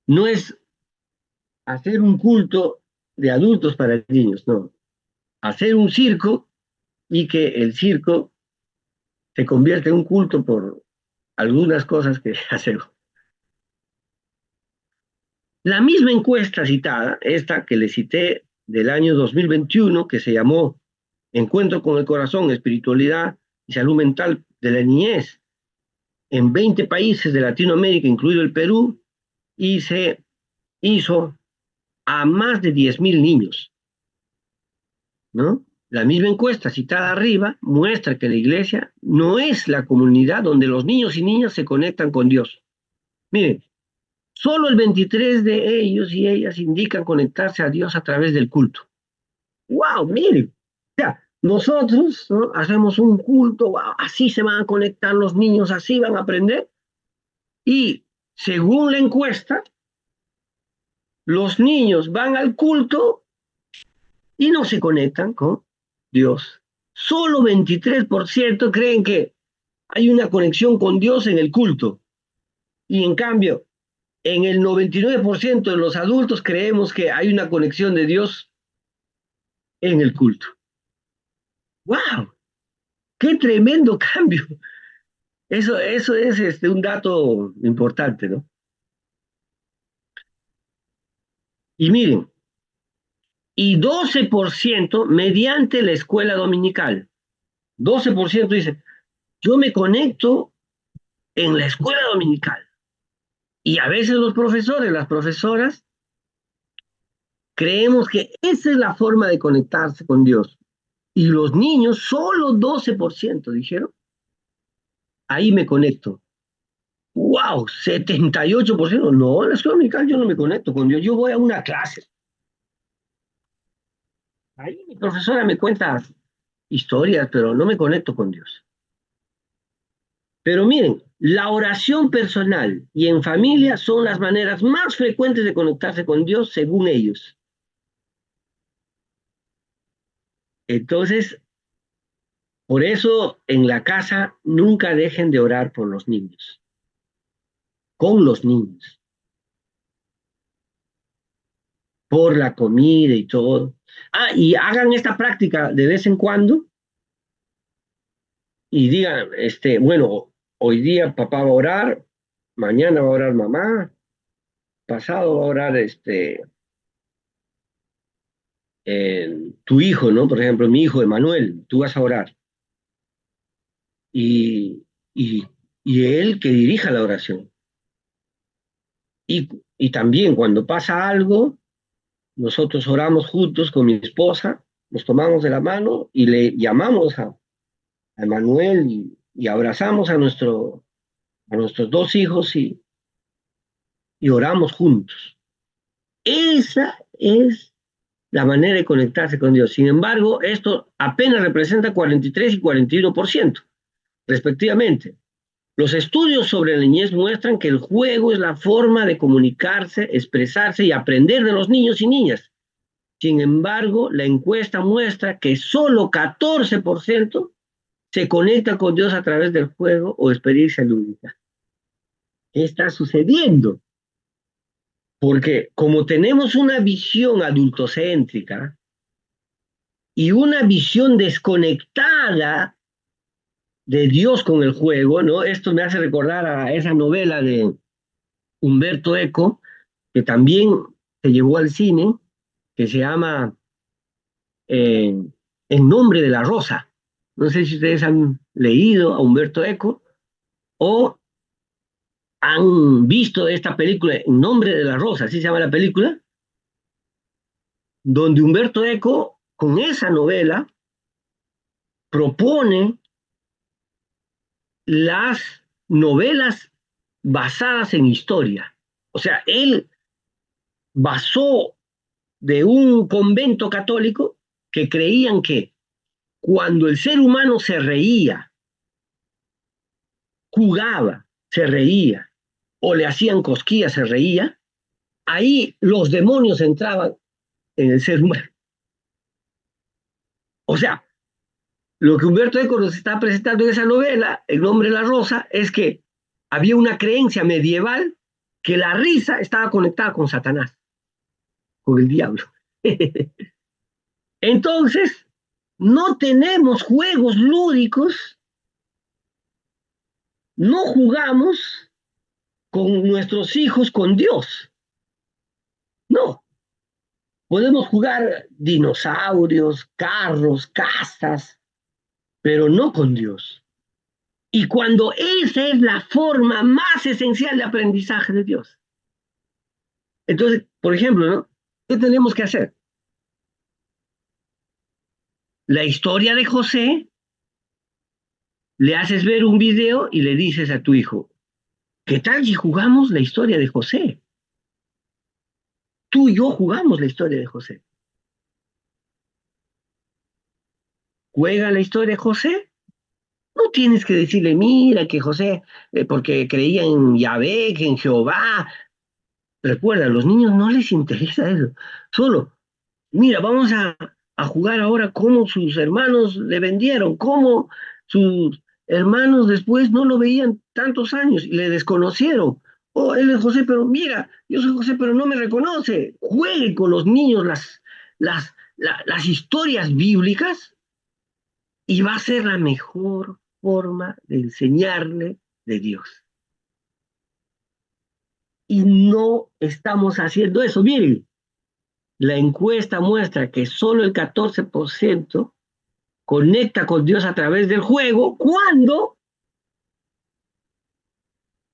S1: no es hacer un culto de adultos para niños, no. Hacer un circo y que el circo se convierta en un culto por algunas cosas que hacemos. La misma encuesta citada, esta que le cité del año 2021, que se llamó Encuentro con el Corazón, Espiritualidad y Salud Mental de la Niñez, en 20 países de Latinoamérica, incluido el Perú, y se hizo a más de 10.000 niños, ¿no? La misma encuesta citada arriba muestra que la iglesia no es la comunidad donde los niños y niñas se conectan con Dios. Miren, solo el 23 de ellos y ellas indican conectarse a Dios a través del culto. ¡Wow! Miren, o sea, nosotros, ¿no? Hacemos un culto, wow, así se van a conectar los niños, así van a aprender. Y según la encuesta, los niños van al culto y no se conectan con Dios. Solo 23% creen que hay una conexión con Dios en el culto. Y en cambio, en el 99% de los adultos creemos que hay una conexión de Dios en el culto. ¡Wow! ¡Qué tremendo cambio! Eso es un dato importante, ¿no? Y miren, y 12% mediante la escuela dominical. 12% dice, yo me conecto en la escuela dominical. Y a veces los profesores, las profesoras, creemos que esa es la forma de conectarse con Dios. Y los niños, solo 12% dijeron, ahí me conecto. ¡Wow! 78%. No, en la escuela dominical yo no me conecto con Dios. Yo voy a una clase. Ahí mi profesora me cuenta historias, pero no me conecto con Dios. Pero miren, la oración personal y en familia son las maneras más frecuentes de conectarse con Dios según ellos. Entonces, por eso en la casa nunca dejen de orar por los niños, con los niños, por la comida y todo. Ah, y hagan esta práctica de vez en cuando y digan, bueno, hoy día papá va a orar, mañana va a orar mamá, pasado va a orar tu hijo, ¿no? Por ejemplo, mi hijo Emanuel, tú vas a orar. Y, y, y él que dirija la oración. Y también cuando pasa algo, nosotros oramos juntos con mi esposa, nos tomamos de la mano y le llamamos a Emanuel y abrazamos a nuestros dos hijos y oramos juntos. Esa es la manera de conectarse con Dios. Sin embargo, esto apenas representa 43 y 41%, respectivamente. Los estudios sobre la niñez muestran que el juego es la forma de comunicarse, expresarse y aprender de los niños y niñas. Sin embargo, la encuesta muestra que solo 14% se conecta con Dios a través del juego o experiencia lúdica. ¿Qué está sucediendo? Porque como tenemos una visión adultocéntrica y una visión desconectada de Dios con el juego, ¿no? Esto me hace recordar a esa novela de Humberto Eco, que también se llevó al cine, que se llama En nombre de la rosa. No sé si ustedes han leído a Humberto Eco o han visto esta película En nombre de la rosa, así se llama la película, donde Humberto Eco, con esa novela, propone las novelas basadas en historia. O sea, él basó de un convento católico que creían que cuando el ser humano se reía, jugaba, se reía, o le hacían cosquillas, se reía, ahí los demonios entraban en el ser humano. O sea, lo que Humberto Eco nos está presentando en esa novela, El nombre de la rosa, es que había una creencia medieval que la risa estaba conectada con Satanás, con el diablo. Entonces, no tenemos juegos lúdicos, no jugamos con nuestros hijos con Dios. No, podemos jugar dinosaurios, carros, casas, pero no con Dios. Y cuando esa es la forma más esencial de aprendizaje de Dios. Entonces, por ejemplo, ¿no? ¿Qué tenemos que hacer? La historia de José, le haces ver un video y le dices a tu hijo, ¿qué tal si jugamos la historia de José? Tú y yo jugamos la historia de José. Juega la historia de José. No tienes que decirle, mira, que José, porque creía en Yahvé, que en Jehová. Recuerda, a los niños no les interesa eso. Solo, mira, vamos a jugar ahora cómo sus hermanos le vendieron, cómo sus hermanos después no lo veían tantos años y le desconocieron. Oh, él es José, pero mira, yo soy José, pero no me reconoce. Juegue con los niños las historias bíblicas y va a ser la mejor forma de enseñarle de Dios. Y no estamos haciendo eso. Miren, la encuesta muestra que solo el 14% conecta con Dios a través del juego cuando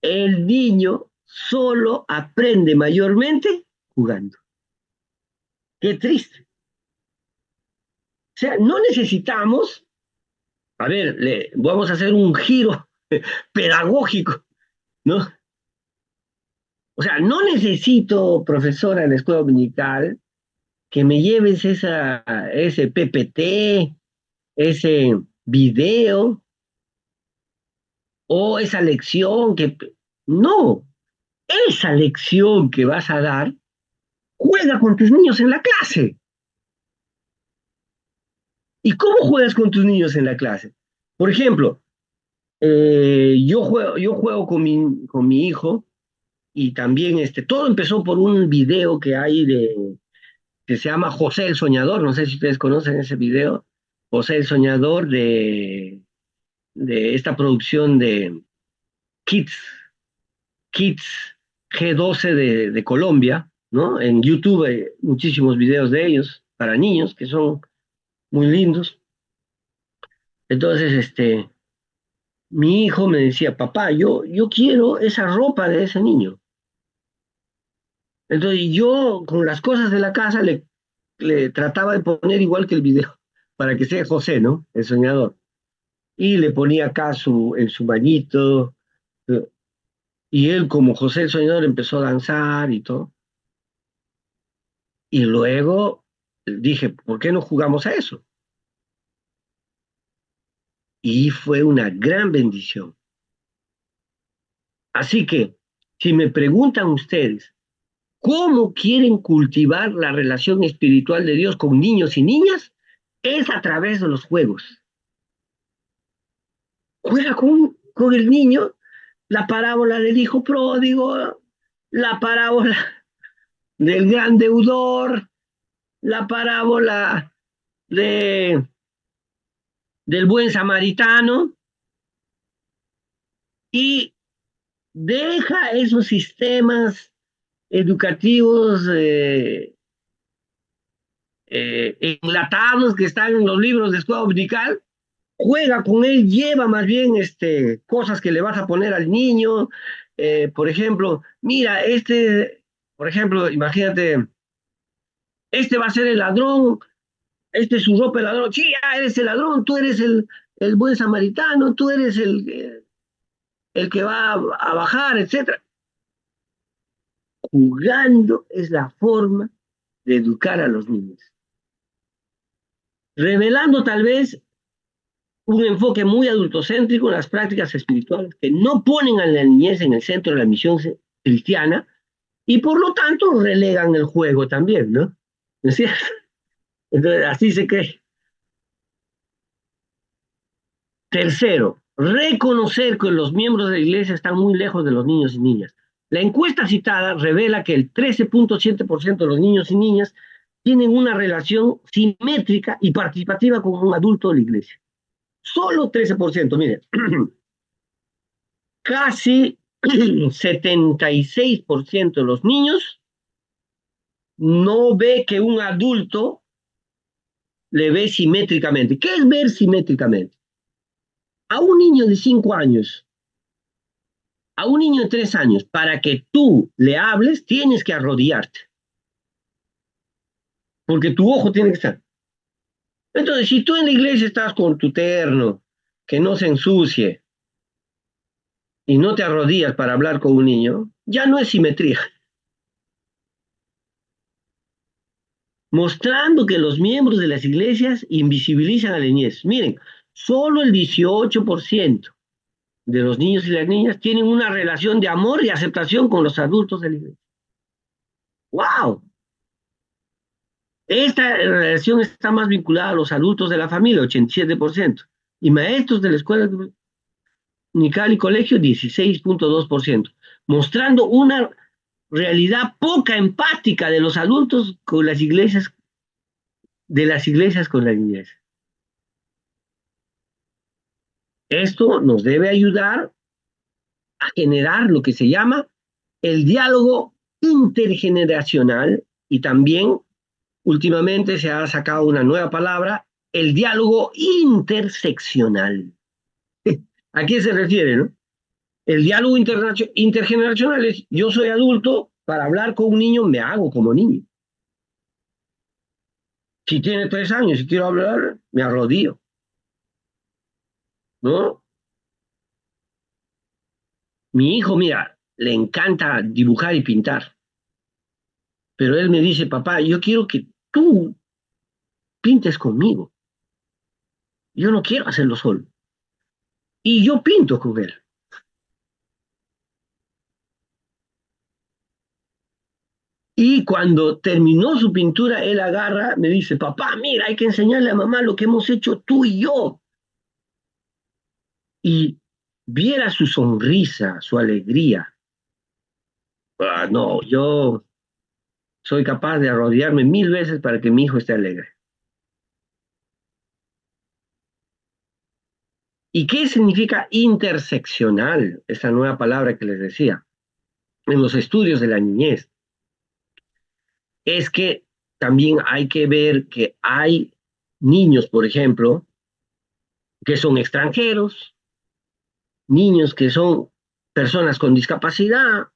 S1: el niño solo aprende mayormente jugando. Qué triste. O sea, no necesitamos, a ver, vamos a hacer un giro pedagógico, ¿no? O sea, no necesito, profesora en la escuela dominical, que me lleves ese PPT, ese video o esa lección que... No, esa lección que vas a dar, juega con tus niños en la clase. ¿Y cómo juegas con tus niños en la clase? Por ejemplo, yo juego con mi hijo y también todo empezó por un video que hay que se llama José el Soñador. No sé si ustedes conocen ese video. José el Soñador de esta producción de Kids, Kids G12 de Colombia, ¿no? En YouTube hay muchísimos videos de ellos para niños que son muy lindos. Entonces, mi hijo me decía, papá, yo quiero esa ropa de ese niño. Entonces yo con las cosas de la casa le trataba de poner igual que el video, para que sea José, ¿no? El soñador. Y le ponía acá en su bañito, y él como José el soñador empezó a danzar y todo. Y luego dije, ¿por qué no jugamos a eso? Y fue una gran bendición. Así que, si me preguntan ustedes, ¿cómo quieren cultivar la relación espiritual de Dios con niños y niñas? Es a través de los juegos. Juega con el niño la parábola del hijo pródigo, la parábola del gran deudor, la parábola de, del buen samaritano, y deja esos sistemas educativos enlatados que están en los libros de escuela dominical. Juega con él, lleva más bien cosas que le vas a poner al niño. Por ejemplo, mira, por ejemplo, imagínate, este va a ser el ladrón, este es su ropa el ladrón, sí, ya eres el ladrón, tú eres el buen samaritano, tú eres el que va a bajar, etcétera. Jugando es la forma de educar a los niños. Revelando tal vez un enfoque muy adultocéntrico en las prácticas espirituales que no ponen a la niñez en el centro de la misión cristiana y por lo tanto relegan el juego también, ¿no? ¿No es cierto? Entonces, así se cree. Tercero, reconocer que los miembros de la iglesia están muy lejos de los niños y niñas. La encuesta citada revela que el 13.7% de los niños y niñas tienen una relación simétrica y participativa con un adulto de la iglesia. Solo 13%, miren. Casi 76% de los niños no ve que un adulto le ve simétricamente. ¿Qué es ver simétricamente? A un niño de 5 años, a un niño de 3 años, para que tú le hables, tienes que arrodillarte. Porque tu ojo tiene que estar. Entonces, si tú en la iglesia estás con tu terno, que no se ensucie, y no te arrodillas para hablar con un niño, ya no es simetría. Mostrando que los miembros de las iglesias invisibilizan a la niñez. Miren, solo el 18% de los niños y las niñas tienen una relación de amor y aceptación con los adultos de la iglesia. ¡Wow! Esta relación está más vinculada a los adultos de la familia, 87%, y maestros de la escuela dominical y colegio, 16.2%, mostrando una realidad poca empática de los adultos con las iglesias, de las iglesias con la niñez. Esto nos debe ayudar a generar lo que se llama el diálogo intergeneracional, y también últimamente se ha sacado una nueva palabra, el diálogo interseccional. ¿A qué se refiere, no? El diálogo intergeneracional es: yo soy adulto, para hablar con un niño me hago como niño. Si tiene 3 años y quiero hablar, me arrodillo, ¿no? Mi hijo, mira, le encanta dibujar y pintar, pero él me dice, papá, yo quiero que tú pintes conmigo. Yo no quiero hacerlo solo. Y yo pinto con él. Y cuando terminó su pintura, él agarra, me dice, papá, mira, hay que enseñarle a mamá lo que hemos hecho tú y yo. Y viera su sonrisa, su alegría. Ah, no, yo soy capaz de arrodillarme 1000 veces para que mi hijo esté alegre. ¿Y qué significa interseccional? Esa nueva palabra que les decía en los estudios de la niñez. Es que también hay que ver que hay niños, por ejemplo, que son extranjeros, niños que son personas con discapacidad,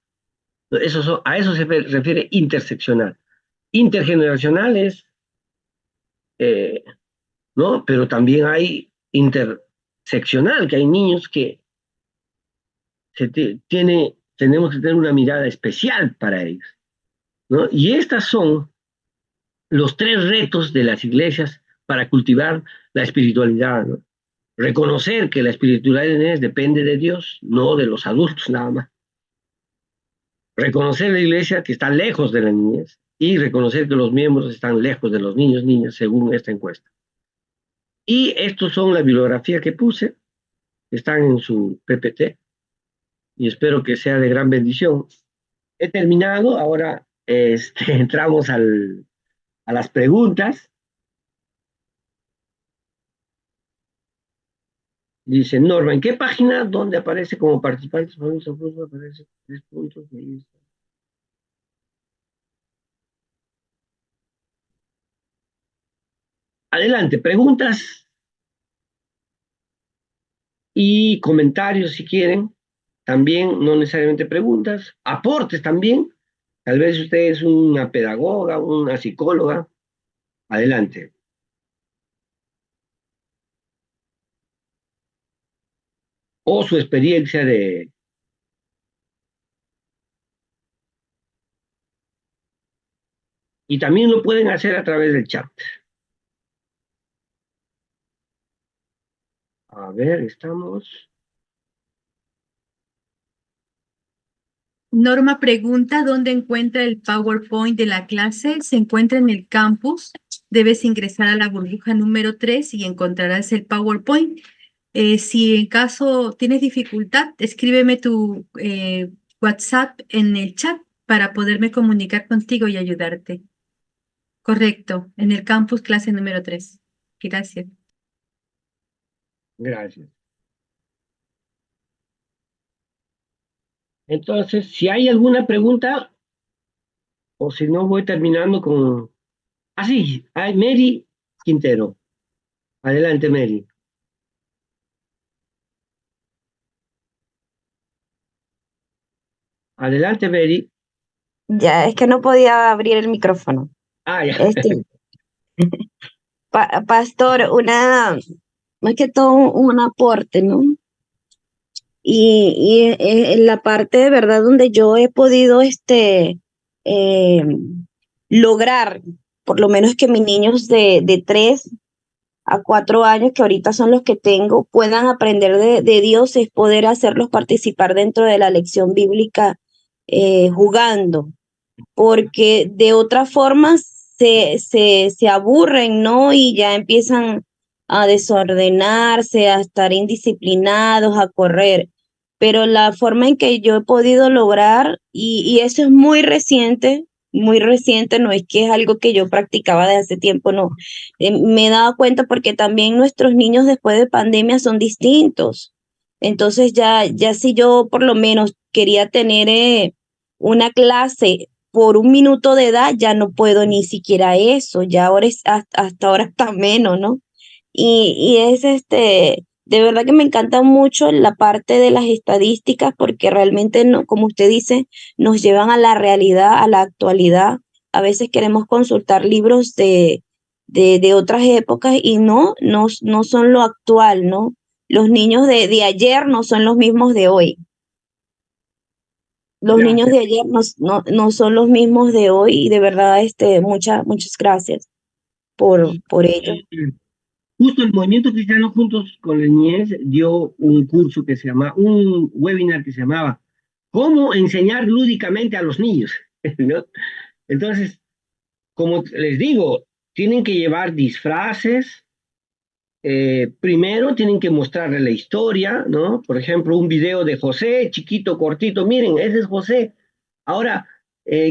S1: a eso se refiere interseccional. Intergeneracionales, ¿no? Pero también hay interseccional, que hay niños que tenemos que tener una mirada especial para ellos, ¿no? Y estas son los 3 retos de las iglesias para cultivar la espiritualidad, ¿no? Reconocer que la espiritualidad depende de Dios, no de los adultos nada más. Reconocer la iglesia que está lejos de la niñez y reconocer que los miembros están lejos de los niños, niñas, según esta encuesta. Y estos son la bibliografía que puse, están en su PPT y espero que sea de gran bendición. He terminado, ahora entramos a las preguntas. Dice Norma, ¿en qué página donde aparece como participantes aparece 3 puntos? Ahí está. Adelante, preguntas y comentarios si quieren. También, no necesariamente preguntas, aportes también. Tal vez usted es una pedagoga, una psicóloga. Adelante. O su experiencia de... Y también lo pueden hacer a través del chat. A ver, estamos...
S6: Norma pregunta dónde encuentra el PowerPoint de la clase. Se encuentra en el campus. Debes ingresar a la burbuja número 3 y encontrarás el PowerPoint. Si en caso tienes dificultad, escríbeme tu WhatsApp en el chat para poderme comunicar contigo y ayudarte. Correcto, en el campus clase número 3. Gracias.
S1: Gracias. Entonces, si hay alguna pregunta, o si no, voy terminando con... Ah, sí, hay Mary Quintero. Adelante, Mary. Adelante, Mary.
S3: Ya, es que no podía abrir el micrófono.
S1: Ah, ya.
S3: Este, pastor, más que todo un aporte, ¿no? Y en la parte de verdad donde yo he podido eh, lograr, por lo menos que mis niños de 3 a 4 años, que ahorita son los que tengo, puedan aprender de Dios, es poder hacerlos participar dentro de la lección bíblica jugando, porque de otra forma se aburren, ¿no? Y ya empiezan a desordenarse, a estar indisciplinados, a correr. Pero la forma en que yo he podido lograr, y eso es muy reciente, no es que es algo que yo practicaba de hace tiempo, no. Me he dado cuenta porque también nuestros niños después de pandemia son distintos. Entonces ya si yo por lo menos quería tener una clase por 1 minuto de edad, ya no puedo ni siquiera eso, ya ahora hasta ahora está menos, ¿no? Y es de verdad que me encanta mucho la parte de las estadísticas porque realmente, no, como usted dice, nos llevan a la realidad, a la actualidad. A veces queremos consultar libros de otras épocas y no son lo actual, ¿no? Los niños de ayer no son los mismos de hoy. Los niños
S1: Gracias.
S3: de ayer no son los mismos de hoy y de verdad, muchas gracias por ello.
S1: Justo el Movimiento Cristiano Juntos con la Niñez dio un webinar que se llamaba ¿Cómo enseñar lúdicamente a los niños? ¿No? Entonces, como les digo, tienen que llevar disfraces. Primero tienen que mostrarle la historia, ¿no? Por ejemplo, un video de José, chiquito, cortito. Miren, ese es José. Ahora,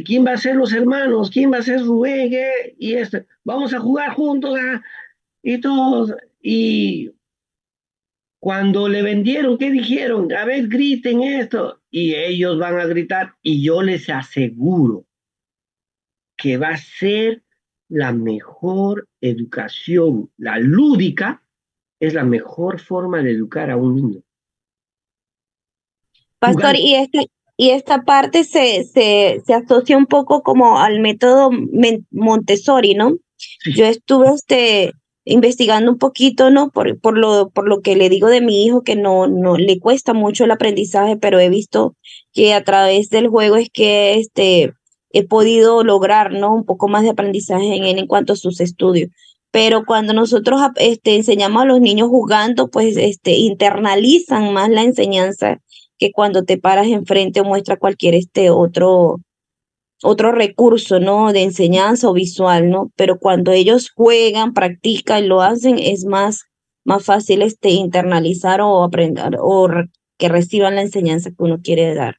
S1: ¿quién va a ser los hermanos? ¿Quién va a ser Rubén? Y esto. Vamos a jugar juntos, ¿ah? Y todos. Y cuando le vendieron, ¿qué dijeron? A ver, griten esto. Y ellos van a gritar. Y yo les aseguro que va a ser la mejor educación, la lúdica es la mejor forma de educar a un niño.
S3: Pastor,
S1: Jugando.
S3: y esta parte se asocia un poco como al método Montessori, ¿no?
S1: Sí,
S3: Yo estuve investigando un poquito, ¿no? Por lo que le digo de mi hijo, que no le cuesta mucho el aprendizaje, pero he visto que a través del juego es que he podido lograr, ¿no? Un poco más de aprendizaje en él en cuanto a sus estudios. Pero cuando nosotros enseñamos a los niños jugando, pues internalizan más la enseñanza que cuando te paras enfrente o muestra cualquier otro recurso, ¿no? De enseñanza o visual, ¿no? Pero cuando ellos juegan, practican, lo hacen, es más fácil internalizar o aprender que reciban la enseñanza que uno quiere dar.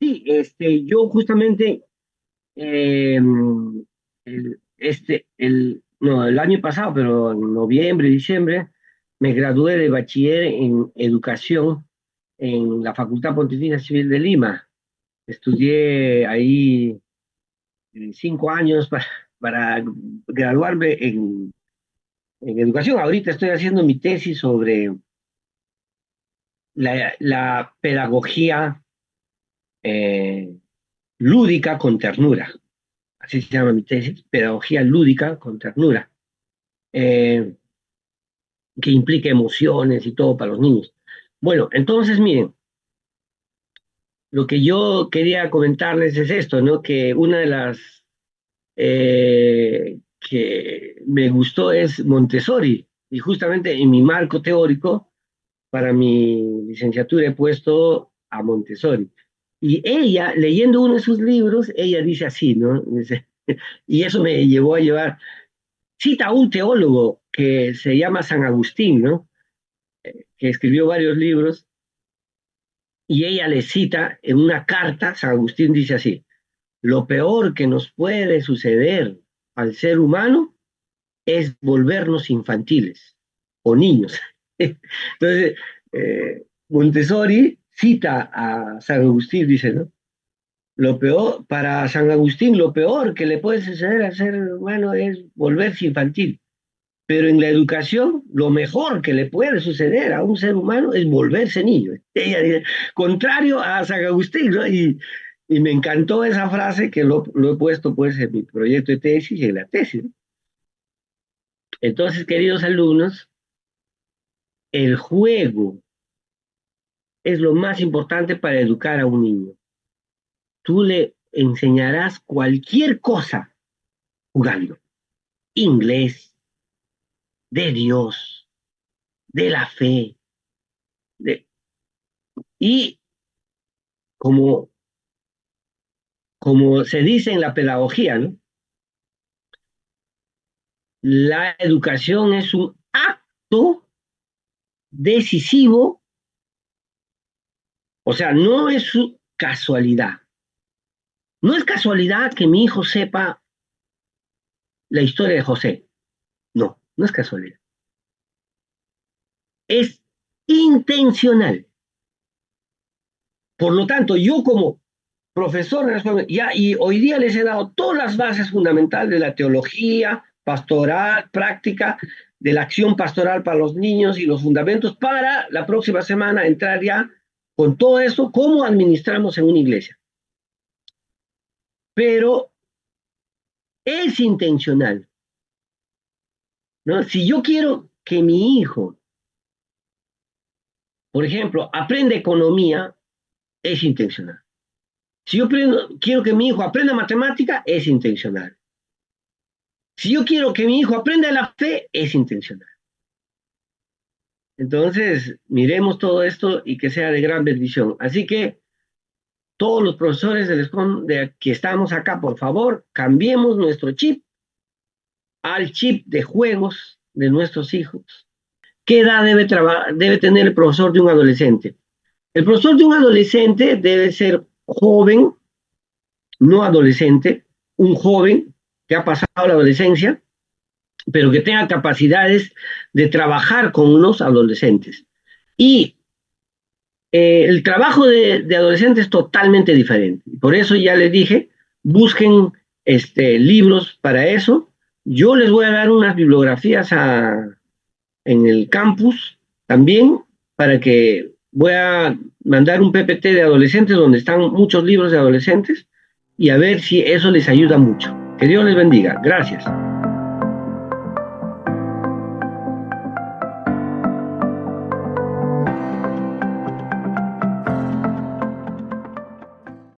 S1: sí, yo justamente eh, no, el año pasado, pero en noviembre, diciembre, me gradué de bachiller en educación en la Facultad Pontificia Civil de Lima. Estudié ahí 5 años para graduarme en educación. Ahorita estoy haciendo mi tesis sobre la pedagogía eh, lúdica con ternura. Así se llama mi tesis, pedagogía lúdica con ternura, eh, que implica emociones y todo para los niños. Bueno, entonces miren, lo que yo quería comentarles es esto, ¿no? Que una de las que me gustó es Montessori, y justamente en mi marco teórico para mi licenciatura he puesto a Montessori. Y ella, leyendo uno de sus libros, ella dice así, ¿no? Dice, y eso me llevó a llevar, cita a un teólogo que se llama San Agustín, ¿no? Que escribió varios libros, y ella le cita en una carta, San Agustín dice así, lo peor que nos puede suceder al ser humano es volvernos infantiles o niños. Entonces, Montessori cita a San Agustín, dice, ¿no? Lo peor, para San Agustín, lo peor que le puede suceder al ser humano es volverse infantil. Pero en la educación, lo mejor que le puede suceder a un ser humano es volverse niño. Ella dice, contrario a San Agustín, ¿no? Y me encantó esa frase que lo he puesto pues en mi proyecto de tesis y en la tesis, ¿no? Entonces, queridos alumnos, el juego es lo más importante para educar a un niño. Tú le enseñarás cualquier cosa jugando. Inglés, de Dios, de la fe. De... Y como, como se dice en la pedagogía, ¿no? La educación es un acto decisivo, o sea, no es su casualidad. No es casualidad que mi hijo sepa la historia de José. No, no es casualidad. Es intencional. Por lo tanto, yo como profesor de la escuela, ya, y hoy día les he dado todas las bases fundamentales de la teología pastoral, práctica, de la acción pastoral para los niños y los fundamentos para la próxima semana entrar ya con todo esto, cómo administramos en una iglesia. Pero es intencional, ¿no? Si yo quiero que mi hijo, por ejemplo, aprenda economía, es intencional. Si yo quiero que mi hijo aprenda matemática, es intencional. Si yo quiero que mi hijo aprenda la fe, es intencional. Entonces, miremos todo esto y que sea de gran bendición. Así que todos los profesores del ESCOM que estamos acá, por favor, cambiemos nuestro chip al chip de juegos de nuestros hijos. ¿Qué edad debe tener el profesor de un adolescente? El profesor de un adolescente debe ser joven, no adolescente, un joven que ha pasado la adolescencia, pero que tenga capacidades de trabajar con unos adolescentes. Y el trabajo de adolescentes es totalmente diferente. Por eso ya les dije, busquen libros para eso. Yo les voy a dar unas bibliografías en el campus también, para que voy a mandar un PPT de adolescentes donde están muchos libros de adolescentes y a ver si eso les ayuda mucho. Que Dios les bendiga. Gracias.